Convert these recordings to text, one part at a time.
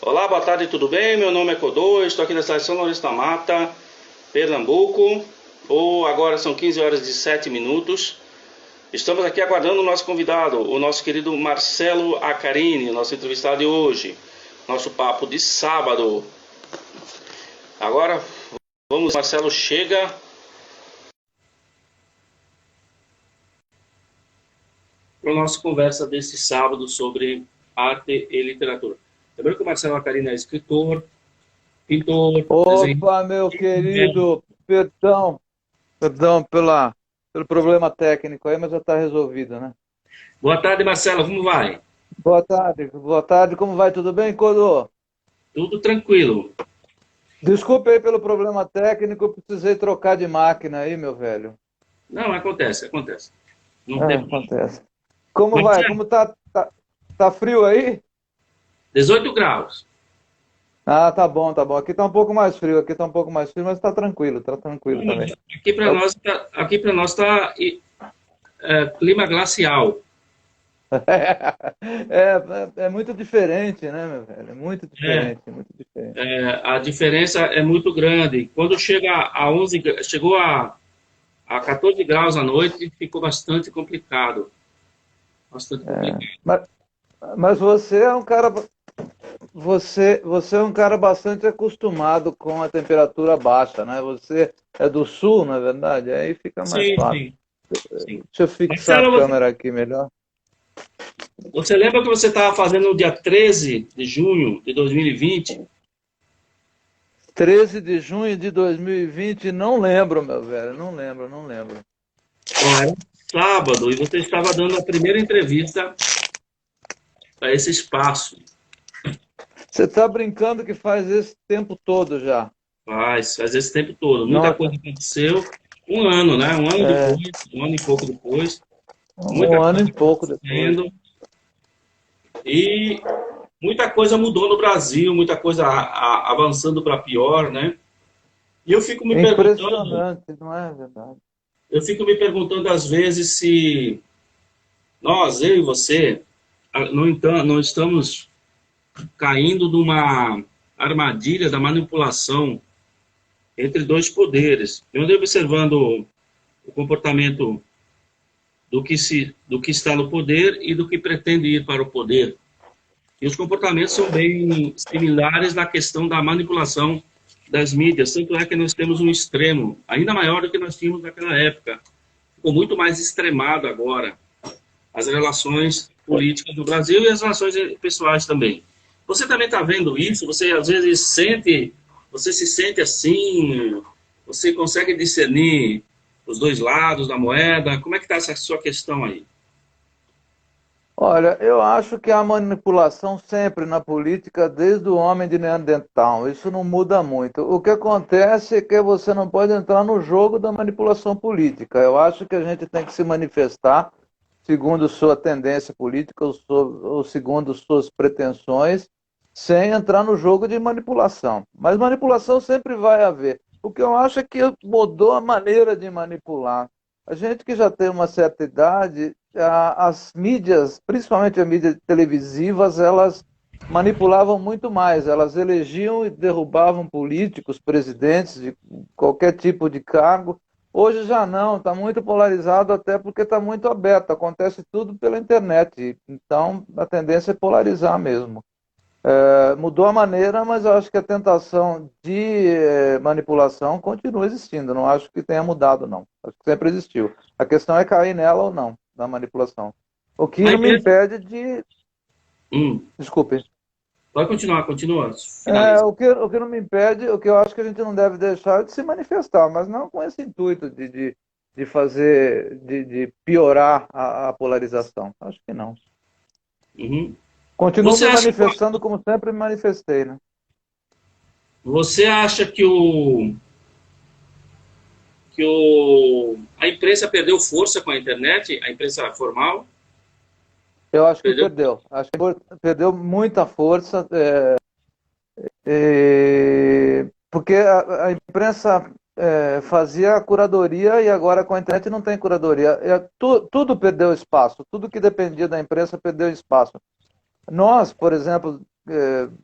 Olá, boa tarde, tudo bem? Meu nome é Codô, estou aqui na cidade de São Lourenço da Mata, Pernambuco. Agora são 15 horas e 7 minutos. Estamos aqui aguardando o nosso convidado, o nosso querido Marcelo Acarini, nosso entrevistado de hoje. Nosso papo de sábado. Agora, vamos, Marcelo chega para a nossa conversa desse sábado sobre arte e literatura. Lembrando que o Marcelo Acarini é escritor, pintor, desenhista. Opa, meu querido, perdão pelo problema técnico aí, mas já está resolvido, né? Boa tarde, Marcelo, como vai? Boa tarde, como vai? Tudo bem, Codô? Tudo tranquilo. Desculpe aí pelo problema técnico, eu precisei trocar de máquina aí, meu velho. Não, acontece. Não tem problema. Acontece. Como vai? Marcelo, Como tá frio aí? 18 graus. Ah, tá bom. Aqui tá um pouco mais frio, mas tá tranquilo Não, mas também. Eu- aqui para nós tá clima glacial. É muito diferente, né, meu velho? É muito É, diferente, muito diferente. a diferença é muito grande. Quando chegou a 14 graus à noite, ficou bastante complicado. Bastante complicado. Mas, mas você é um cara bastante acostumado com a temperatura baixa, né? Você é do sul, na verdade, aí fica mais Sim, fácil. sim, sim. Deixa eu fixar a Marcelo, câmera aqui melhor. você lembra que você estava fazendo no dia 13 de junho de 2020? 13 de junho de 2020, não lembro, meu velho, não lembro. Ó, era um sábado e você estava dando a primeira entrevista para esse espaço. Você está brincando que faz esse tempo todo já. Faz esse tempo todo. Muita coisa Nossa, aconteceu. Um ano, né? Um ano é, depois, um ano e pouco depois. um Muita ano coisa e pouco depois. acontecendo. E muita coisa mudou no Brasil, muita coisa avançando para pior, né? E É impressionante, não é verdade? eu fico me perguntando às vezes se nós, eu e você, não estamos caindo numa armadilha da manipulação entre dois poderes. Eu andei observando o comportamento do que está no poder e do que pretende ir para o poder. E os comportamentos são bem similares na questão da manipulação das mídias. Tanto é que nós temos um extremo ainda maior do que nós tínhamos naquela época. Ficou muito mais extremado agora as relações políticas do Brasil e as relações pessoais também. Você também está vendo isso? Você às vezes você se sente assim? Você consegue discernir os dois lados da moeda? Como é que está essa sua questão aí? Olha, eu acho que há manipulação sempre na política, desde o homem de Neandertal. Isso não muda muito. O que acontece é que você não pode entrar no jogo da manipulação política. Eu acho que a gente tem que se manifestar segundo sua tendência política ou segundo suas pretensões, sem entrar no jogo de manipulação. Mas manipulação sempre vai haver. O que eu acho é que mudou a maneira de manipular. A gente que já tem uma certa idade, as mídias, principalmente as mídias televisivas, elas manipulavam muito mais. Elas elegiam e derrubavam políticos, presidentes de qualquer tipo de cargo. Hoje já não, está muito polarizado, até porque está muito aberto, acontece tudo pela internet. Então a tendência é polarizar mesmo. Mudou a maneira, mas eu acho que a tentação de manipulação continua existindo. Não acho que tenha mudado, não. Acho que sempre existiu. A questão é cair nela ou não, na manipulação. O que A não me empresa. impede de. Hum, Desculpe. Pode continuar, continua, finaliza. O que não me impede, o que eu acho que a gente não deve deixar é de se manifestar, mas não com esse intuito de fazer, de piorar a polarização. Acho que não. Uhum. Continuo Você me acha, manifestando como sempre me manifestei, né? você acha a imprensa perdeu força com a internet, a imprensa formal? Eu acho que Perdeu? perdeu. Acho que perdeu muita força, porque a imprensa fazia a curadoria e agora com a internet não tem curadoria. Tudo perdeu espaço. Tudo que dependia da imprensa perdeu espaço. Nós, por exemplo,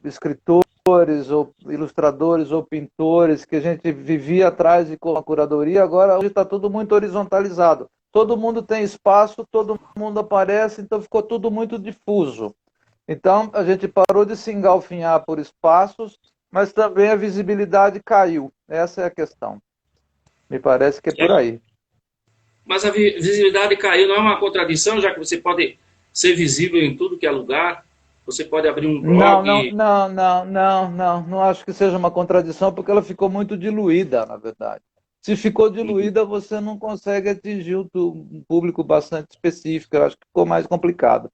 escritores, ou ilustradores, ou pintores, que a gente vivia atrás de uma curadoria, agora hoje está tudo muito horizontalizado. Todo mundo tem espaço, todo mundo aparece, então ficou tudo muito difuso. Então, a gente parou de se engalfinhar por espaços, mas também a visibilidade caiu. Essa é a questão. Me parece que é por aí. Mas a visibilidade caiu, não é uma contradição, já que você pode ser visível em tudo que é lugar? Você pode abrir um blog... Não acho que seja uma contradição, porque ela ficou muito diluída, na verdade. Se ficou diluída, você não consegue atingir um público bastante específico. Eu acho que ficou mais complicado.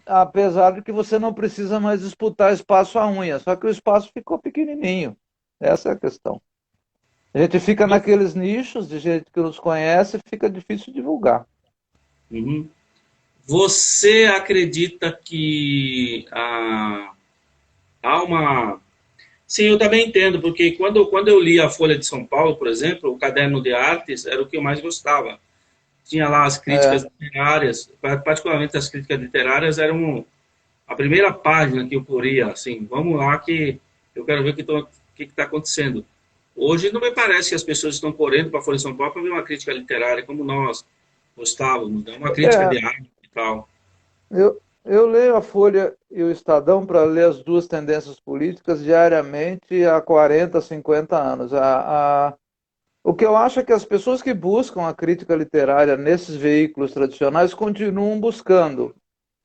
Apesar de que você não precisa mais disputar espaço à unha, só que o espaço ficou pequenininho. Essa é a questão. A gente fica naqueles nichos de gente que nos conhece, fica difícil divulgar. Uhum. Você acredita que há uma... Sim, eu também entendo, porque quando eu li a Folha de São Paulo, por exemplo, o Caderno de Artes era o que eu mais gostava. Tinha lá as críticas literárias, particularmente as críticas literárias eram a primeira página que eu corria, assim, vamos lá que eu quero ver o que está acontecendo. Hoje não me parece que as pessoas estão correndo para a Folha de São Paulo para ver uma crítica literária como nós gostávamos, né? Uma crítica de arte e tal. Eu leio a Folha e o Estadão para ler as duas tendências políticas diariamente há 40, 50 anos. O que eu acho é que as pessoas que buscam a crítica literária nesses veículos tradicionais continuam buscando.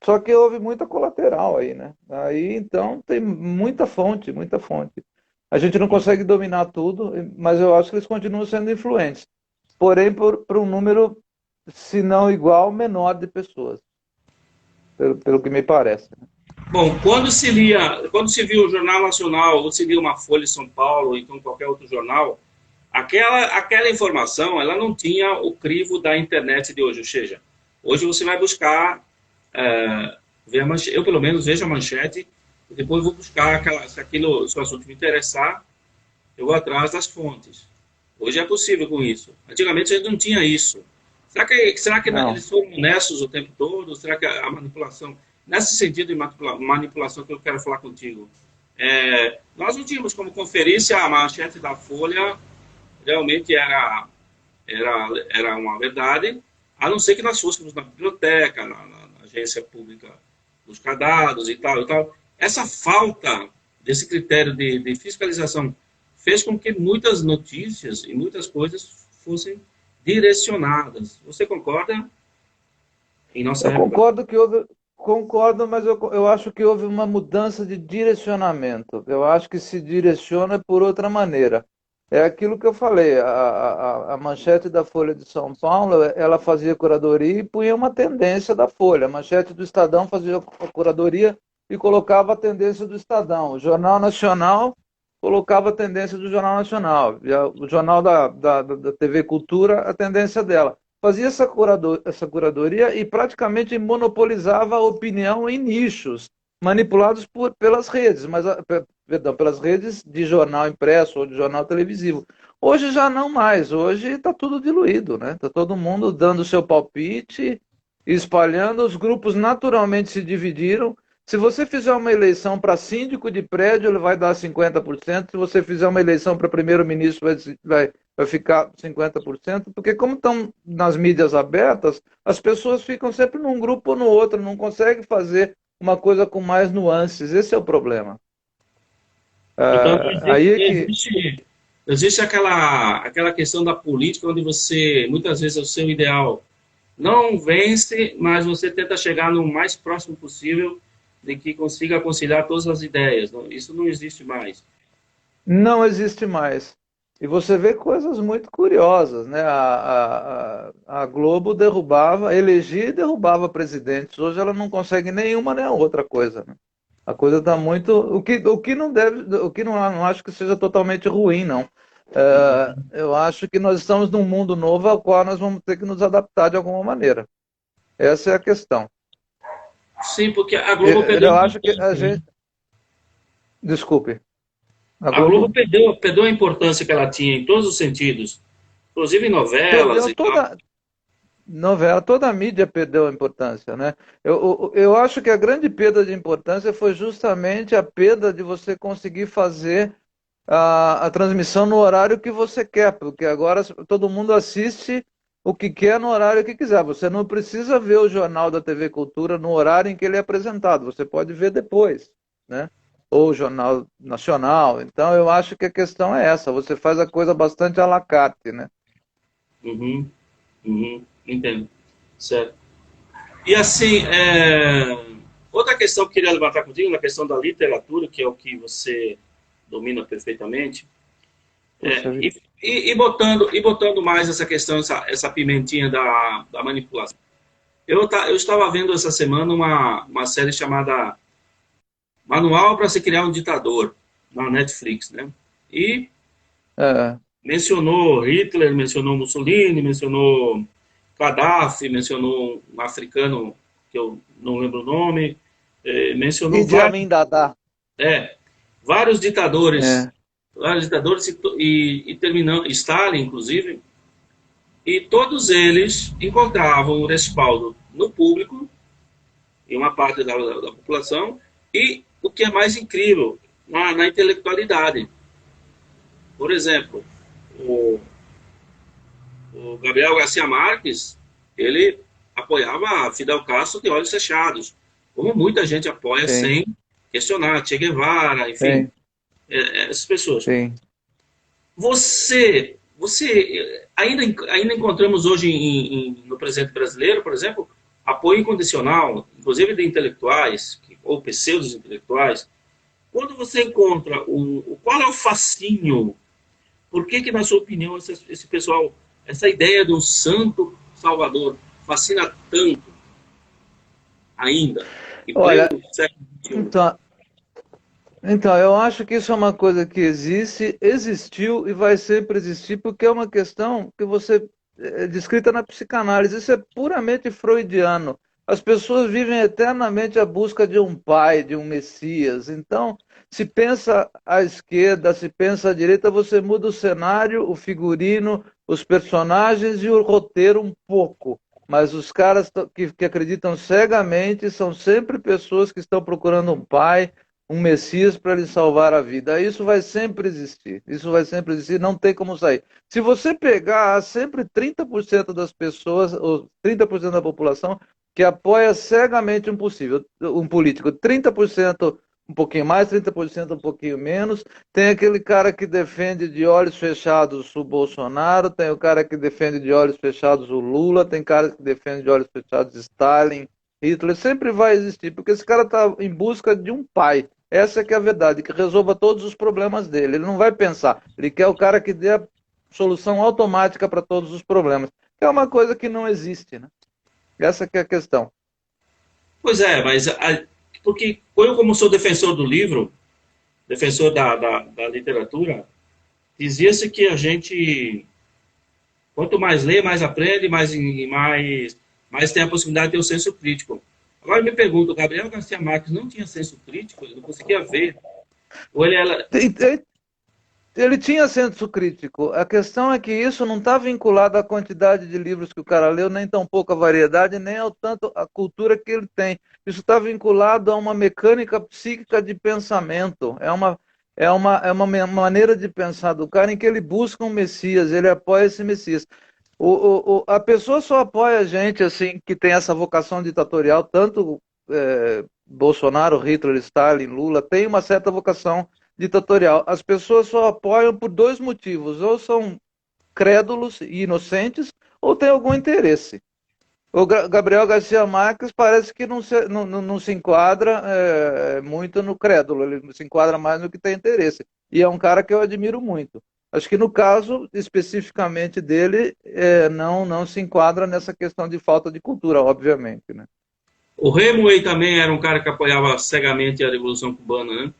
Só que houve muita colateral aí, né? Aí, então, tem muita fonte, muita fonte. A gente não consegue dominar tudo, mas eu acho que eles continuam sendo influentes. Porém, por um número, se não igual, menor de pessoas. Pelo que me parece. Bom, quando se viu o Jornal Nacional, ou se lia uma Folha de São Paulo, ou então qualquer outro jornal, aquela informação, ela não tinha o crivo da internet de hoje. Ou seja, hoje você vai buscar, ver a manchete, eu pelo menos vejo a manchete, e depois vou buscar se o assunto me interessar, eu vou atrás das fontes. Hoje é possível com isso. Antigamente a gente não tinha isso. Será que eles foram honestos o tempo todo? Será que a manipulação... Nesse sentido de manipulação que eu quero falar contigo, nós não tínhamos como conferir se a manchete da Folha realmente era uma verdade, a não ser que nós fôssemos na biblioteca, na agência pública buscar dados e tal, e tal. Essa falta desse critério de fiscalização fez com que muitas notícias e muitas coisas fossem direcionadas. Você concorda? Em nossa época? Concordo, mas eu acho que houve uma mudança de direcionamento. Eu acho que se direciona por outra maneira. É aquilo que eu falei, a manchete da Folha de São Paulo, ela fazia curadoria e punha uma tendência da Folha. A manchete do Estadão fazia a curadoria e colocava a tendência do Estadão. O Jornal Nacional colocava a tendência do Jornal Nacional. O Jornal da TV Cultura, a tendência dela. Fazia essa curadoria e praticamente monopolizava a opinião em nichos, manipulados pelas redes, pelas redes de jornal impresso ou de jornal televisivo. Hoje já não mais, hoje está tudo diluído, né? Está todo mundo dando o seu palpite, espalhando, os grupos naturalmente se dividiram. Se você fizer uma eleição para síndico de prédio, ele vai dar 50%. Se você fizer uma eleição para primeiro-ministro, vai ficar 50%, porque como estão nas mídias abertas, as pessoas ficam sempre num grupo ou no outro, não conseguem fazer uma coisa com mais nuances. Esse é o problema. Então, existe, existe aquela questão da política onde você, muitas vezes, o seu ideal não vence, mas você tenta chegar no mais próximo possível de que consiga conciliar todas as ideias. Isso não existe mais. Não existe mais. E você vê coisas muito curiosas, né? A Globo elegia e derrubava presidentes. Hoje ela não consegue nenhuma nem a outra coisa, né? A coisa está muito... O que não deve... O que não acho que seja totalmente ruim, não. Eu acho que nós estamos num mundo novo ao qual nós vamos ter que nos adaptar de alguma maneira. Essa é a questão. Sim, porque a Globo perdeu... Eu acho que a gente... Desculpe. A Globo perdeu a importância que ela tinha em todos os sentidos, inclusive em novelas e tal. novela, toda a mídia perdeu a importância, né? Eu acho que a grande perda de importância foi justamente a perda de você conseguir fazer a transmissão no horário que você quer, porque agora todo mundo assiste o que quer no horário que quiser. Você não precisa ver o jornal da TV Cultura no horário em que ele é apresentado, você pode ver depois, né? Ou o Jornal Nacional. Então, eu acho que a questão é essa, você faz a coisa bastante à la carte, né? Uhum, uhum, entendo. Certo. E assim, outra questão que eu queria levantar contigo, na questão da literatura, que é o que você domina perfeitamente, Puxa vida. e botando mais essa questão, essa pimentinha da manipulação. Eu estava vendo essa semana uma série chamada Manual para se criar um ditador, na Netflix, né? E É, mencionou Hitler, mencionou Mussolini, mencionou Gaddafi, mencionou um africano que eu não lembro o nome, mencionou Idi Amin Dada. é, vários ditadores, É, vários ditadores e terminando Stalin, inclusive, e todos eles encontravam o respaldo no público, em uma parte da população, e o que é mais incrível, na intelectualidade. Por exemplo, o, o Gabriel Garcia Marques, ele apoiava Fidel Castro de olhos fechados, como muita gente apoia sim, sem questionar, Che Guevara, enfim, sim, essas pessoas. sim. Você ainda encontramos hoje no presidente brasileiro, por exemplo, apoio incondicional, inclusive de intelectuais, ou pseudos intelectuais. Quando você encontra qual é o fascínio? Por que na sua opinião, esse pessoal, essa ideia de um santo salvador fascina tanto ainda, em pleno Olha, século XXI? então, então, eu acho que isso é uma coisa que existe, existiu e vai sempre existir, porque é uma questão que você é descrita na psicanálise. Isso é puramente freudiano. As pessoas vivem eternamente à busca de um pai, de um messias. Então, se pensa à esquerda, se pensa à direita, você muda o cenário, o figurino, os personagens e o roteiro um pouco. Mas os caras que acreditam cegamente são sempre pessoas que estão procurando um pai, um Messias para lhe salvar a vida. Isso vai sempre existir. Isso vai sempre existir, não tem como sair. Se você pegar, há sempre 30% das pessoas, ou 30% da população, que apoia cegamente um político. 30% um pouquinho mais, 30% um pouquinho menos. Tem aquele cara que defende de olhos fechados o Bolsonaro, tem o cara que defende de olhos fechados o Lula, tem cara que defende de olhos fechados Stalin, Hitler. Sempre vai existir, porque esse cara está em busca de um pai. Essa é que é a verdade, que resolva todos os problemas dele. Ele não vai pensar, ele quer o cara que dê a solução automática para todos os problemas, que é uma coisa que não existe, né? Essa que é a questão. Pois é, mas porque eu, como sou defensor do livro, defensor da literatura, dizia-se que a gente, quanto mais lê, mais aprende, mais tem a possibilidade de ter o senso crítico. Agora eu me pergunto, o Gabriel Garcia Marques não tinha senso crítico? Ele não conseguia ver? Ou ele era... Ele tinha senso crítico. A questão é que isso não está vinculado à quantidade de livros que o cara leu, nem tão pouca variedade, nem ao tanto a cultura que ele tem. Isso está vinculado a uma mecânica psíquica de pensamento. É uma maneira de pensar do cara em que ele busca um Messias, ele apoia esse Messias. A pessoa só apoia a gente assim que tem essa vocação ditatorial, tanto Bolsonaro, Hitler, Stalin, Lula, tem uma certa vocação ditatorial. As pessoas só apoiam por dois motivos: ou são crédulos e inocentes, ou tem algum interesse. O Gabriel Garcia Marques parece que não se enquadra muito no crédulo, ele se enquadra mais no que tem interesse. E é um cara que eu admiro muito. Acho que no caso especificamente dele, não se enquadra nessa questão de falta de cultura, obviamente, né? O Hemingway também era um cara que apoiava cegamente a Revolução Cubana, né?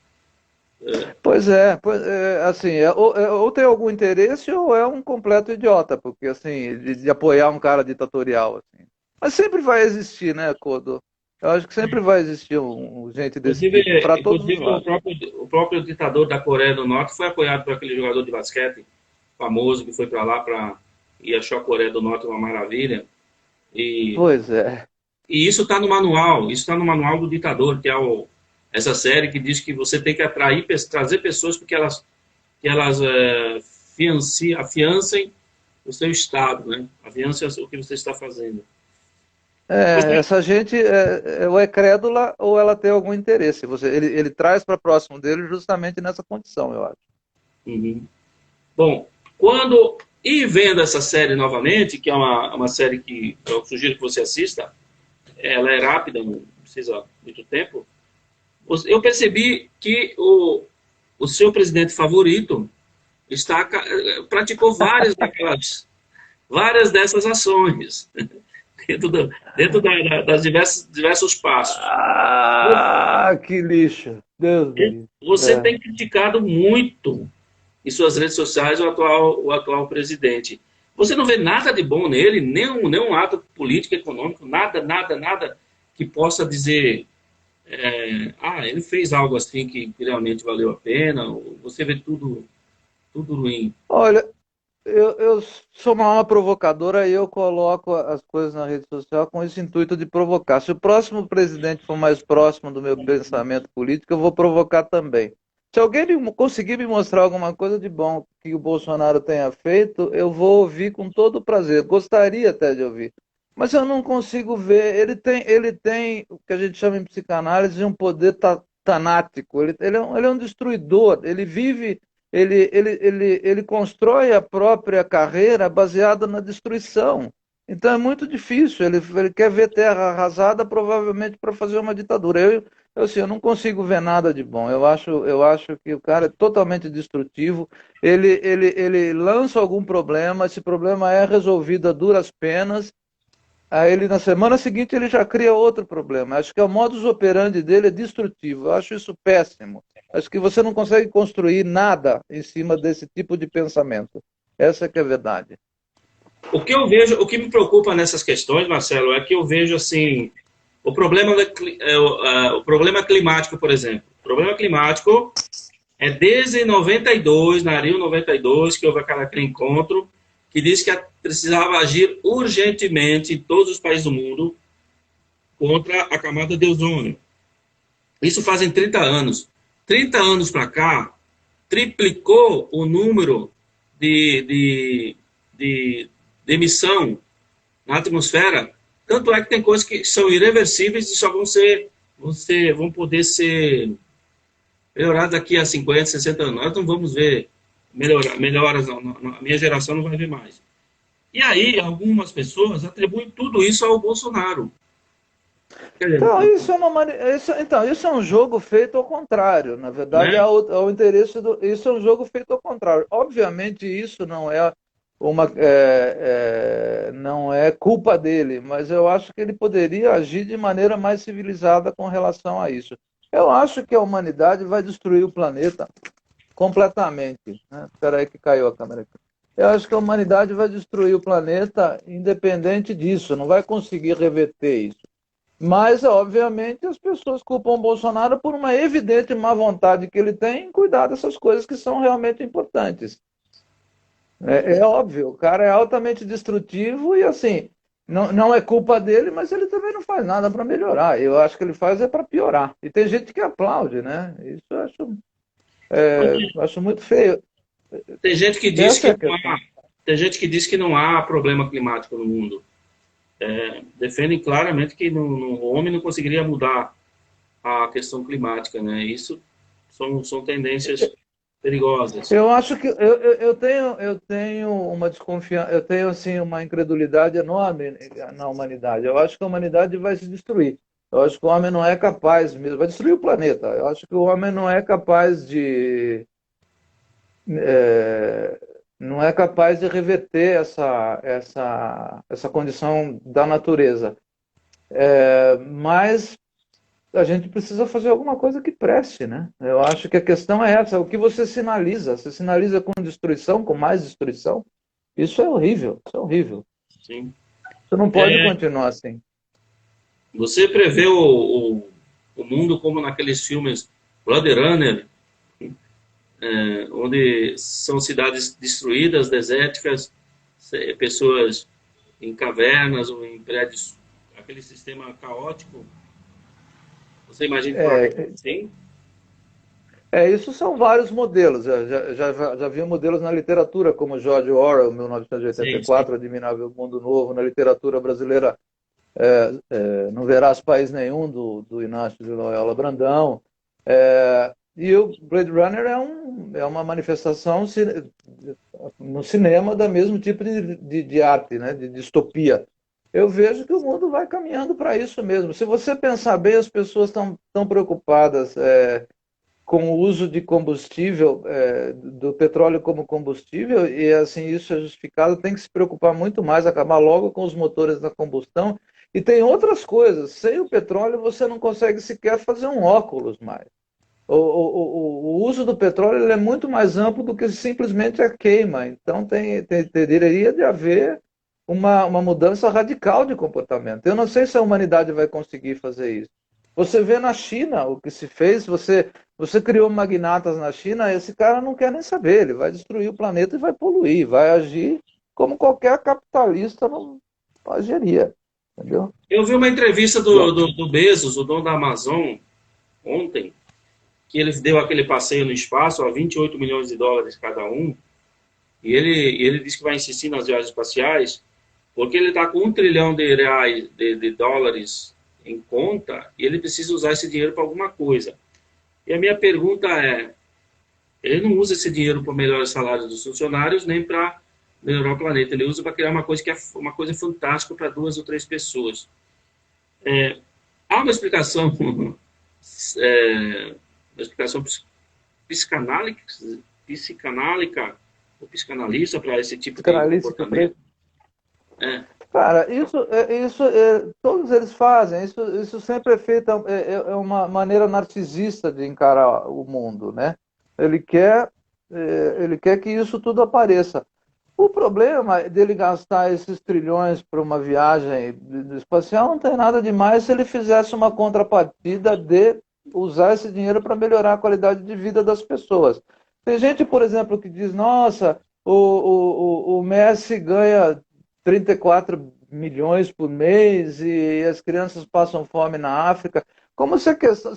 Assim, ou tem algum interesse ou é um completo idiota, porque assim, de apoiar um cara ditatorial, assim. Mas sempre vai existir, né, Kodo? Eu acho que sempre vai existir gente desse Inclusive, tipo, para todos os inclusive lados. o próprio ditador da Coreia do Norte foi apoiado por aquele jogador de basquete famoso que foi para lá e achou a Coreia do Norte uma maravilha. E, Pois é. e isso está no manual, isso está no manual do ditador, que é essa série que diz que você tem que atrair, trazer pessoas porque elas afiancem o seu estado, né? Afiancem o que você está fazendo. Essa gente ou é crédula ou ela tem algum interesse. Ele traz para próximo dele justamente nessa condição, eu acho. Uhum. Bom, quando e vendo essa série novamente, que é uma série que eu sugiro que você assista, ela é rápida, não precisa muito tempo. Eu percebi que o seu presidente favorito praticou várias dessas ações dentro das diversos passos. Ah, que lixo. Deus me livre. Você tem criticado muito em suas redes sociais o atual presidente. Você não vê nada de bom nele, nenhum ato político, econômico, nada que possa dizer, ele fez algo assim que realmente valeu a pena. Você vê tudo ruim. Olha, eu sou uma alma provocadora e eu coloco as coisas na rede social com esse intuito de provocar. Se o próximo presidente for mais próximo do meu pensamento político, eu vou provocar também. Se alguém conseguir me mostrar alguma coisa de bom que o Bolsonaro tenha feito, eu vou ouvir com todo prazer. Gostaria até de ouvir. Mas eu não consigo ver. Ele tem o que a gente chama em psicanálise um poder tanático. Ele é um destruidor. Ele vive ele constrói a própria carreira baseada na destruição. Então é muito difícil. Ele quer ver terra arrasada, provavelmente para fazer uma ditadura. Eu não consigo ver nada de bom. Eu acho que o cara é totalmente destrutivo. Ele lança algum problema, esse problema é resolvido a duras penas. Aí ele, na semana seguinte, ele já cria outro problema. Acho que o modus operandi dele é destrutivo. Eu acho isso péssimo. Acho que você não consegue construir nada em cima desse tipo de pensamento. Essa que é a verdade. O que me preocupa nessas questões, Marcelo, é que eu vejo assim o problema climático, por exemplo. O problema climático é desde 92, na Rio 92, que houve aquele encontro que disse que precisava agir urgentemente em todos os países do mundo contra a camada de ozônio. Isso fazem 30 anos. 30 anos para cá, triplicou o número de emissão na atmosfera. Tanto é que tem coisas que são irreversíveis e só vão poder ser melhoradas daqui a 50, 60 anos. Nós não vamos ver melhoras, não. A minha geração não vai ver mais. E aí, algumas pessoas atribuem tudo isso ao Bolsonaro. Então, isso é um jogo feito ao contrário. Na verdade, Né? ao interesse isso é um jogo feito ao contrário. Obviamente, isso não é culpa dele, mas eu acho que ele poderia agir de maneira mais civilizada com relação a isso. Eu acho que a humanidade vai destruir o planeta completamente. Né? Espera aí que caiu a câmera aqui. Eu acho que a humanidade vai destruir o planeta independente disso, não vai conseguir reverter isso. Mas, obviamente, as pessoas culpam o Bolsonaro por uma evidente má vontade que ele tem em cuidar dessas coisas que são realmente importantes. É óbvio, o cara é altamente destrutivo e, assim, não é culpa dele, mas ele também não faz nada para melhorar. Eu acho que ele faz é para piorar. E tem gente que aplaude, né? Isso eu acho muito feio. Tem gente que diz Essa é que a questão. tem gente que diz que não há problema climático no mundo. Defendem claramente que o homem não conseguiria mudar a questão climática, né? Isso são tendências perigosas. Eu acho que eu tenho uma desconfiança, eu tenho assim uma incredulidade enorme na humanidade. Eu acho que a humanidade vai se destruir. Eu acho que o homem não é capaz mesmo, vai destruir o planeta. Eu acho que o homem é, não é capaz de reverter essa condição da natureza. Mas a gente precisa fazer alguma coisa que preste, né? Eu acho que a questão é essa, o que você sinaliza? Você sinaliza com destruição, com mais destruição? Isso é horrível, isso é horrível. Sim. Você não pode continuar assim. Você prevê o mundo como naqueles filmes Blade Runner, onde são cidades destruídas, desérticas, pessoas em cavernas ou em prédios, aquele sistema caótico. Você imagina que provavelmente É, sim? isso são vários modelos. Já vi modelos na literatura, como George Orwell, Sim, sim. 1984, Admirável Mundo Novo, na literatura brasileira, Não Verás País Nenhum, do Inácio de Loyola Brandão. E o Blade Runner é uma manifestação no cinema da mesmo tipo de arte, né, de distopia. Eu vejo que o mundo vai caminhando para isso mesmo. Se você pensar bem, as pessoas estão tão preocupadas com o uso de combustível, do petróleo como combustível, e assim isso é justificado, tem que se preocupar muito mais, acabar logo com os motores da combustão. E tem outras coisas, sem o petróleo você não consegue sequer fazer um óculos mais. O uso do petróleo ele é muito mais amplo do que simplesmente a queima. Então teria de haver uma mudança radical de comportamento. Eu não sei se a humanidade vai conseguir fazer isso. Você vê na China o que se fez, você criou magnatas na China, esse cara não quer nem saber, ele vai destruir o planeta e vai poluir, vai agir como qualquer capitalista não agiria, entendeu? Eu vi uma entrevista do Bezos, o dono da Amazon, ontem, que ele deu aquele passeio no espaço a 28 milhões de dólares cada um, e ele disse que vai insistir nas viagens espaciais, porque ele está com 1 trilhão de reais, de dólares em conta, e ele precisa usar esse dinheiro para alguma coisa. E a minha pergunta é, ele não usa esse dinheiro para melhorar os salários dos funcionários, nem para melhorar o planeta, ele usa para criar uma coisa que é uma coisa fantástica para 2 ou 3 pessoas. Há uma explicação, uma explicação psicanálica, psicanálica ou psicanalista para esse tipo de Psicanalista que comportamento? É, Cara, todos eles fazem, isso sempre é feito, é uma maneira narcisista de encarar o mundo, né? Ele quer, ele quer que isso tudo apareça. O problema dele gastar esses trilhões para uma viagem espacial não tem nada demais se ele fizesse uma contrapartida de usar esse dinheiro para melhorar a qualidade de vida das pessoas. Tem gente, por exemplo, que diz, nossa, o Messi ganha 34 milhões por mês e as crianças passam fome na África. Como se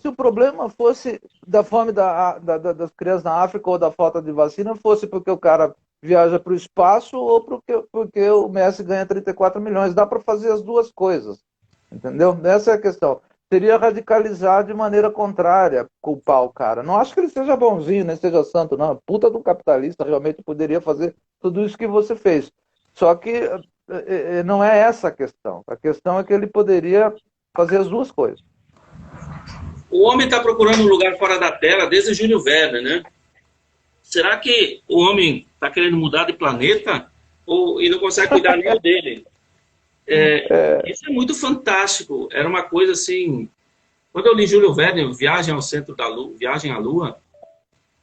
o problema fosse da fome das crianças na África ou da falta de vacina, fosse porque o cara viaja para o espaço ou porque o Messi ganha 34 milhões. Dá para fazer as duas coisas, entendeu? Essa é a questão. Seria radicalizar de maneira contrária, culpar o cara. Não acho que ele seja bonzinho, nem seja santo, não. Puta de um capitalista realmente poderia fazer tudo isso que você fez. Só que não é essa a questão. A questão é que ele poderia fazer as duas coisas. o homem está procurando um lugar fora da Terra desde Júlio Verne, né? Será que o homem está querendo mudar de planeta e não consegue cuidar nem dele? Isso é muito fantástico. Era uma coisa assim. Quando eu li Júlio Verne, Viagem ao Centro da Lua, Viagem à Lua,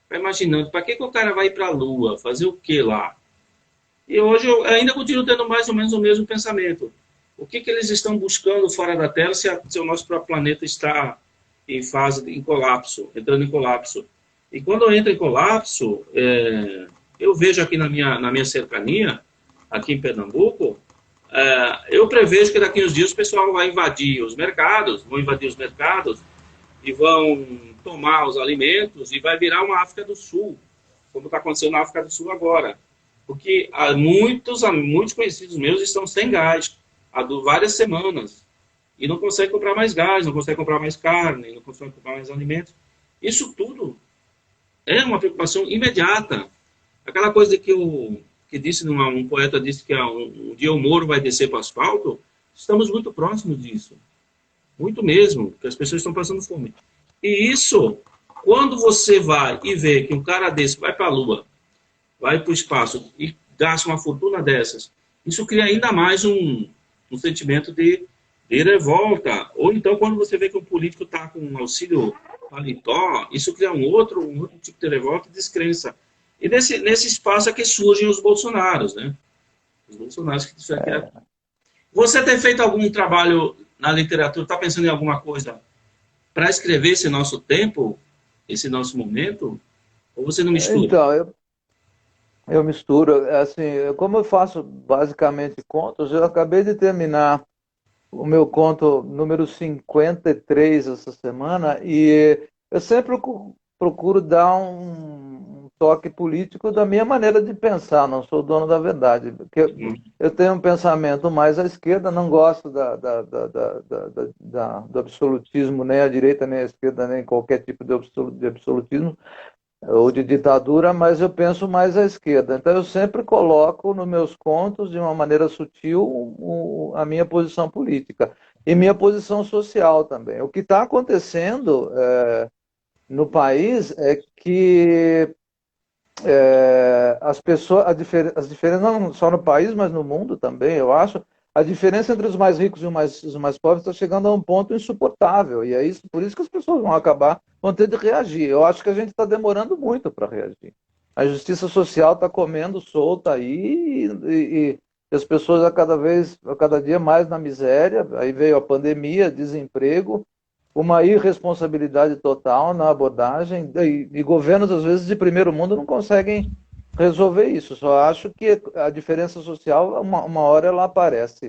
vai imaginando, para que o cara vai ir para a Lua? Fazer o que lá? E hoje eu ainda continuo tendo mais ou menos o mesmo pensamento. O que eles estão buscando fora da Terra se o nosso próprio planeta está em fase em colapso, entrando em colapso? E quando entra em colapso, eu vejo aqui na minha cercania, aqui em Pernambuco, eu prevejo que daqui a uns dias o pessoal vai invadir os mercados, vão invadir os mercados e vão tomar os alimentos e vai virar uma África do Sul, como está acontecendo na África do Sul agora. Porque muitos conhecidos meus estão sem gás há várias semanas e não conseguem comprar mais gás, não conseguem comprar mais carne, não conseguem comprar mais alimentos. Isso tudo é uma preocupação imediata. Aquela coisa que disse um poeta disse que um dia o Moro vai descer para o asfalto, estamos muito próximos disso. Muito mesmo, porque as pessoas estão passando fome. E isso, quando você vai e vê que um cara desse vai para a Lua, vai para o espaço e gasta uma fortuna dessas, isso cria ainda mais um sentimento de revolta. Ou então, quando você vê que um político está com um auxílio paletó, isso cria um outro tipo de revolta e descrença. E nesse espaço é que surgem os bolsonaros, né? Os bolsonaros que isso aqui é... Você tem feito algum trabalho na literatura, está pensando em alguma coisa para escrever esse nosso tempo, esse nosso momento? Ou você não mistura? Então, Eu misturo, assim, como eu faço basicamente contos, eu acabei de terminar o meu conto número 53 essa semana, e eu sempre procuro dar um toque político da minha maneira de pensar, não sou dono da verdade, porque eu tenho um pensamento mais à esquerda, não gosto do absolutismo, nem à direita, nem à esquerda, nem qualquer tipo de absolutismo ou de ditadura, mas eu penso mais à esquerda. Então eu sempre coloco nos meus contos, de uma maneira sutil, a minha posição política e minha posição social também. O que está acontecendo no país é que as pessoas, as diferenças, não só no país, mas no mundo também, eu acho, a diferença entre os mais ricos e os mais pobres está chegando a um ponto insuportável. E é isso, por isso que as pessoas vão ter de reagir. Eu acho que a gente está demorando muito para reagir. A justiça social está comendo solta aí e as pessoas a cada dia mais na miséria. Aí veio a pandemia, desemprego, uma irresponsabilidade total na abordagem, e governos, às vezes, de primeiro mundo não conseguem resolver isso. Só acho que a diferença social, uma hora ela aparece,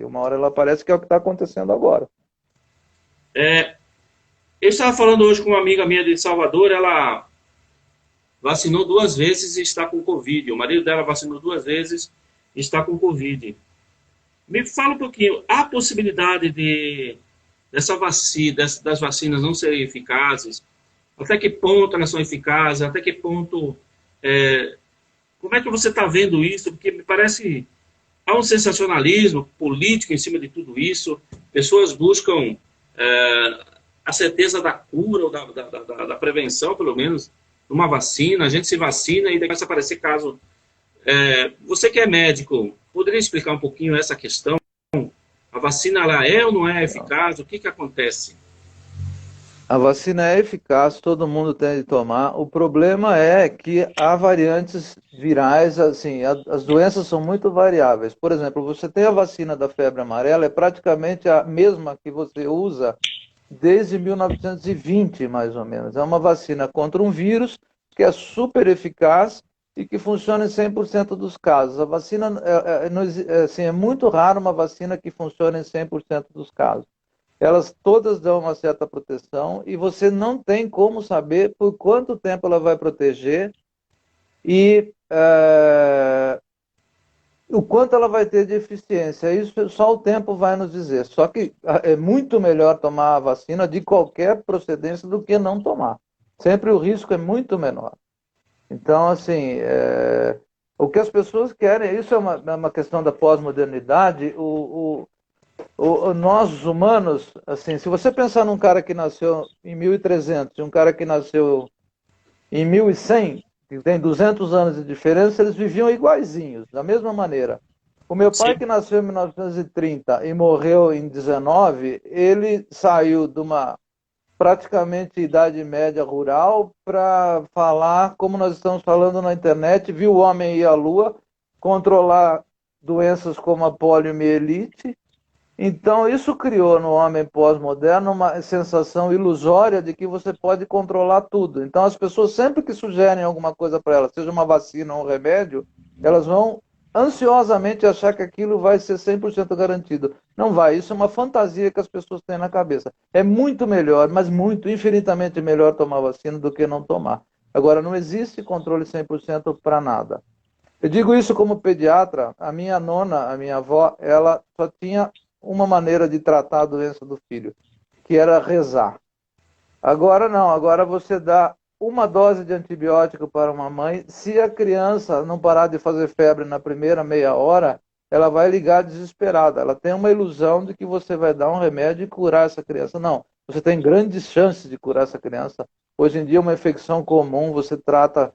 que é o que está acontecendo agora. Eu estava falando hoje com uma amiga minha de Salvador, ela vacinou 2 vezes e está com Covid. O marido dela vacinou 2 vezes e está com Covid. Me fala um pouquinho, há possibilidade dessa vacina, das vacinas não serem eficazes? Até que ponto elas são eficazes? Até que ponto... como é que você está vendo isso? Porque me parece... Há um sensacionalismo político em cima de tudo isso. Pessoas buscam a certeza da cura ou da prevenção, pelo menos, uma vacina. A gente se vacina e começa a aparecer caso. Você que é médico, poderia explicar um pouquinho essa questão? A vacina, ela é ou não é eficaz? O que que acontece? A vacina é eficaz, todo mundo tem de tomar. O problema é que há variantes virais, assim, as doenças são muito variáveis. Por exemplo, você tem a vacina da febre amarela, é praticamente a mesma que você usa desde 1920, mais ou menos. É uma vacina contra um vírus que é super eficaz e que funciona em 100% dos casos. A vacina, assim, é muito raro uma vacina que funcione em 100% dos casos. Elas todas dão uma certa proteção e você não tem como saber por quanto tempo ela vai proteger e o quanto ela vai ter de eficiência. Isso só o tempo vai nos dizer. Só que é muito melhor tomar a vacina de qualquer procedência do que não tomar. Sempre o risco é muito menor. Então, assim, o que as pessoas querem, isso é uma questão da pós-modernidade. Nós, os humanos, assim, se você pensar num cara que nasceu em 1300 e um cara que nasceu em 1100, que tem 200 anos de diferença, eles viviam iguaizinhos, da mesma maneira. O meu pai, Sim. que nasceu em 1930 e morreu em 19, ele saiu de uma praticamente idade média rural para falar, como nós estamos falando na internet, viu o homem ir à lua, controlar doenças como a poliomielite. Então, isso criou no homem pós-moderno uma sensação ilusória de que você pode controlar tudo. Então, as pessoas, sempre que sugerem alguma coisa para elas, seja uma vacina ou um remédio, elas vão ansiosamente achar que aquilo vai ser 100% garantido. Não vai, isso é uma fantasia que as pessoas têm na cabeça. É muito melhor, mas muito, infinitamente melhor tomar vacina do que não tomar. Agora, não existe controle 100% para nada. Eu digo isso como pediatra. A minha nona, a minha avó, ela só tinha uma maneira de tratar a doença do filho, que era rezar. Agora não, agora você dá uma dose de antibiótico para uma mãe. Se a criança não parar de fazer febre na primeira meia hora, ela vai ligar desesperada. Ela tem uma ilusão de que você vai dar um remédio e curar essa criança. Não, você tem grandes chances de curar essa criança. Hoje em dia, uma infecção comum você trata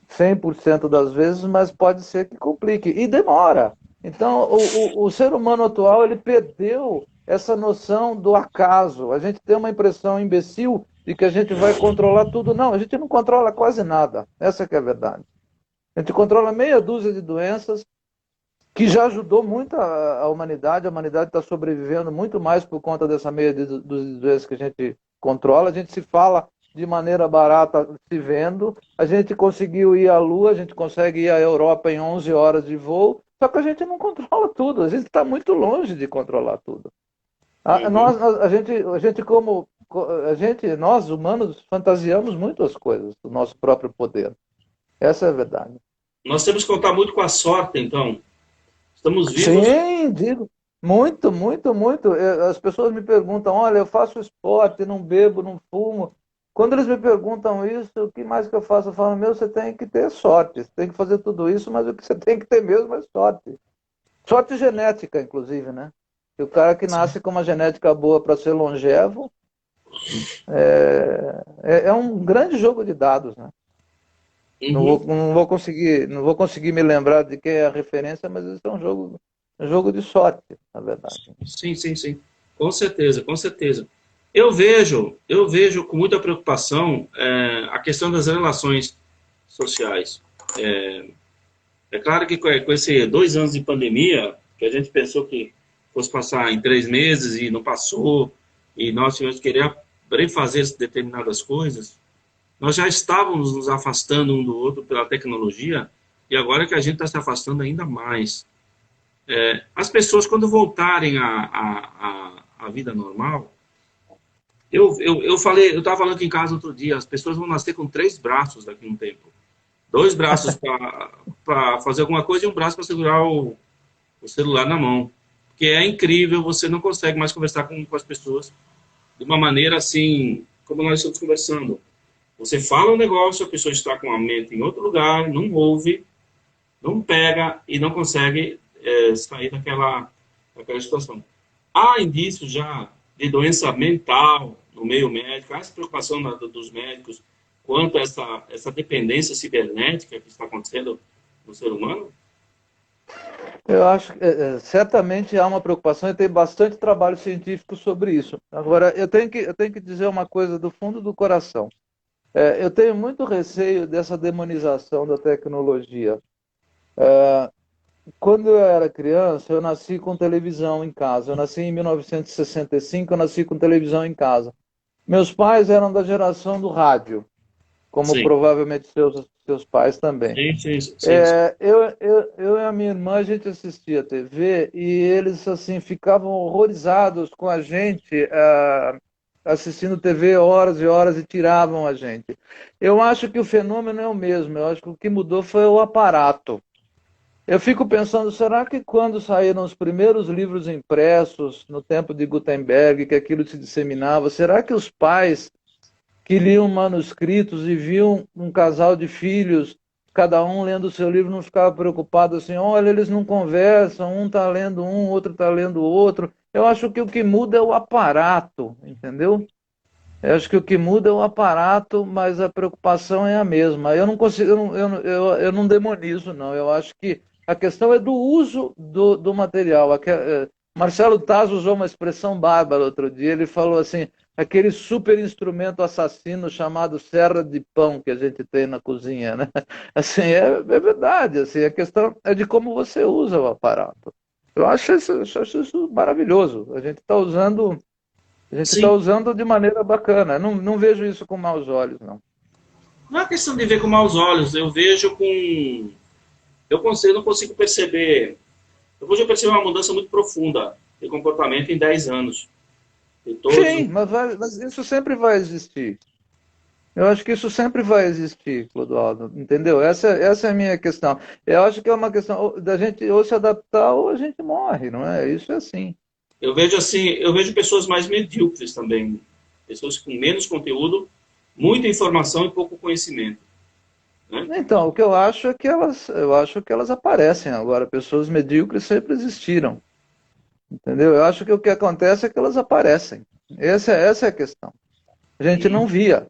100% das vezes, mas pode ser que complique. E demora. Então, o ser humano atual, ele perdeu essa noção do acaso. A gente tem uma impressão imbecil de que a gente vai controlar tudo. Não, a gente não controla quase nada. Essa que é a verdade. A gente controla meia dúzia de doenças, que já ajudou muito a humanidade. A humanidade está sobrevivendo muito mais por conta dessa meia dúzia de doenças que a gente controla. A gente se fala de maneira barata se vendo. A gente conseguiu ir à Lua, a gente consegue ir à Europa em 11 horas de voo, só que a gente não controla tudo, a gente está muito longe de controlar tudo. Uhum. Nós humanos fantasiamos muito as coisas do nosso próprio poder. Essa é a verdade. Nós temos que contar muito com a sorte, então. Estamos vivos. Sim, digo. Muito, muito, muito. As pessoas me perguntam, olha, eu faço esporte, não bebo, não fumo. Quando eles me perguntam isso, o que mais que eu faço? Eu falo, meu, você tem que ter sorte, você tem que fazer tudo isso, mas o que você tem que ter mesmo é sorte. Sorte genética, inclusive, né? E o cara que nasce com uma genética boa para ser longevo é um grande jogo de dados, né? Uhum. Não vou conseguir me lembrar de quem é a referência, mas isso é um jogo de sorte, na verdade. Sim, sim, sim. Com certeza, com certeza. Eu vejo com muita preocupação a questão das relações sociais. É claro que com esses 2 anos de pandemia, que a gente pensou que fosse passar em 3 meses e não passou, e nós tivemos que querer refazer determinadas coisas, nós já estávamos nos afastando um do outro pela tecnologia, e agora que a gente está se afastando ainda mais. As pessoas, quando voltarem à vida normal, eu estava falando aqui em casa outro dia, as pessoas vão nascer com 3 braços daqui a um tempo. 2 braços para fazer alguma coisa e um braço para segurar o celular na mão. Porque é incrível, você não consegue mais conversar com as pessoas de uma maneira assim, como nós estamos conversando. Você fala um negócio, a pessoa está com a mente em outro lugar, não ouve, não pega e não consegue sair daquela situação. Há indícios já de doença mental no meio médico, há essa preocupação dos médicos quanto a essa dependência cibernética que está acontecendo no ser humano? Eu acho que certamente há uma preocupação e tem bastante trabalho científico sobre isso. Agora, eu tenho que dizer uma coisa do fundo do coração. Eu tenho muito receio dessa demonização da tecnologia. Quando eu era criança, eu nasci com televisão em casa. Eu nasci em 1965, eu nasci com televisão em casa. Meus pais eram da geração do rádio, como Sim, provavelmente seus pais também. sim, sim, sim, sim. Eu e a minha irmã, a gente assistia TV e eles assim ficavam horrorizados com a gente assistindo TV horas e horas e tiravam a gente. Eu acho que o fenômeno é o mesmo, eu acho que o que mudou foi o aparato. Eu fico pensando, será que quando saíram os primeiros livros impressos, no tempo de Gutenberg, que aquilo se disseminava, será que os pais que liam manuscritos e viam um casal de filhos, cada um lendo o seu livro, não ficava preocupado assim, olha, eles não conversam, um está lendo um, outro está lendo o outro. Eu acho que o que muda é o aparato, entendeu? Eu acho que o que muda é o aparato, mas a preocupação é a mesma. Eu não consigo, eu não demonizo, não. Eu acho que a questão é do uso do material. Marcelo Taz usou uma expressão bárbara outro dia. Ele falou assim: aquele super instrumento assassino chamado serra de pão que a gente tem na cozinha, né? Assim, é verdade. Assim, a questão é de como você usa o aparato. Eu acho isso maravilhoso. A gente está Sim. usando de maneira bacana. Não vejo isso com maus olhos, não. Não é questão de ver com maus olhos, eu vejo com. Eu não consigo perceber. Hoje eu percebo uma mudança muito profunda de comportamento em 10 anos. De todos. Sim, mas isso sempre vai existir. Eu acho que isso sempre vai existir, Clodoaldo, entendeu? Essa é a minha questão. Eu acho que é uma questão da gente ou se adaptar ou a gente morre, não é? Isso é assim. Eu vejo assim, eu vejo pessoas mais medíocres também. Pessoas com menos conteúdo, muita informação e pouco conhecimento. Né? Então, o que eu acho que elas aparecem agora. Pessoas medíocres sempre existiram, entendeu? Eu acho que o que acontece é que elas aparecem. Essa é a questão. A gente não via.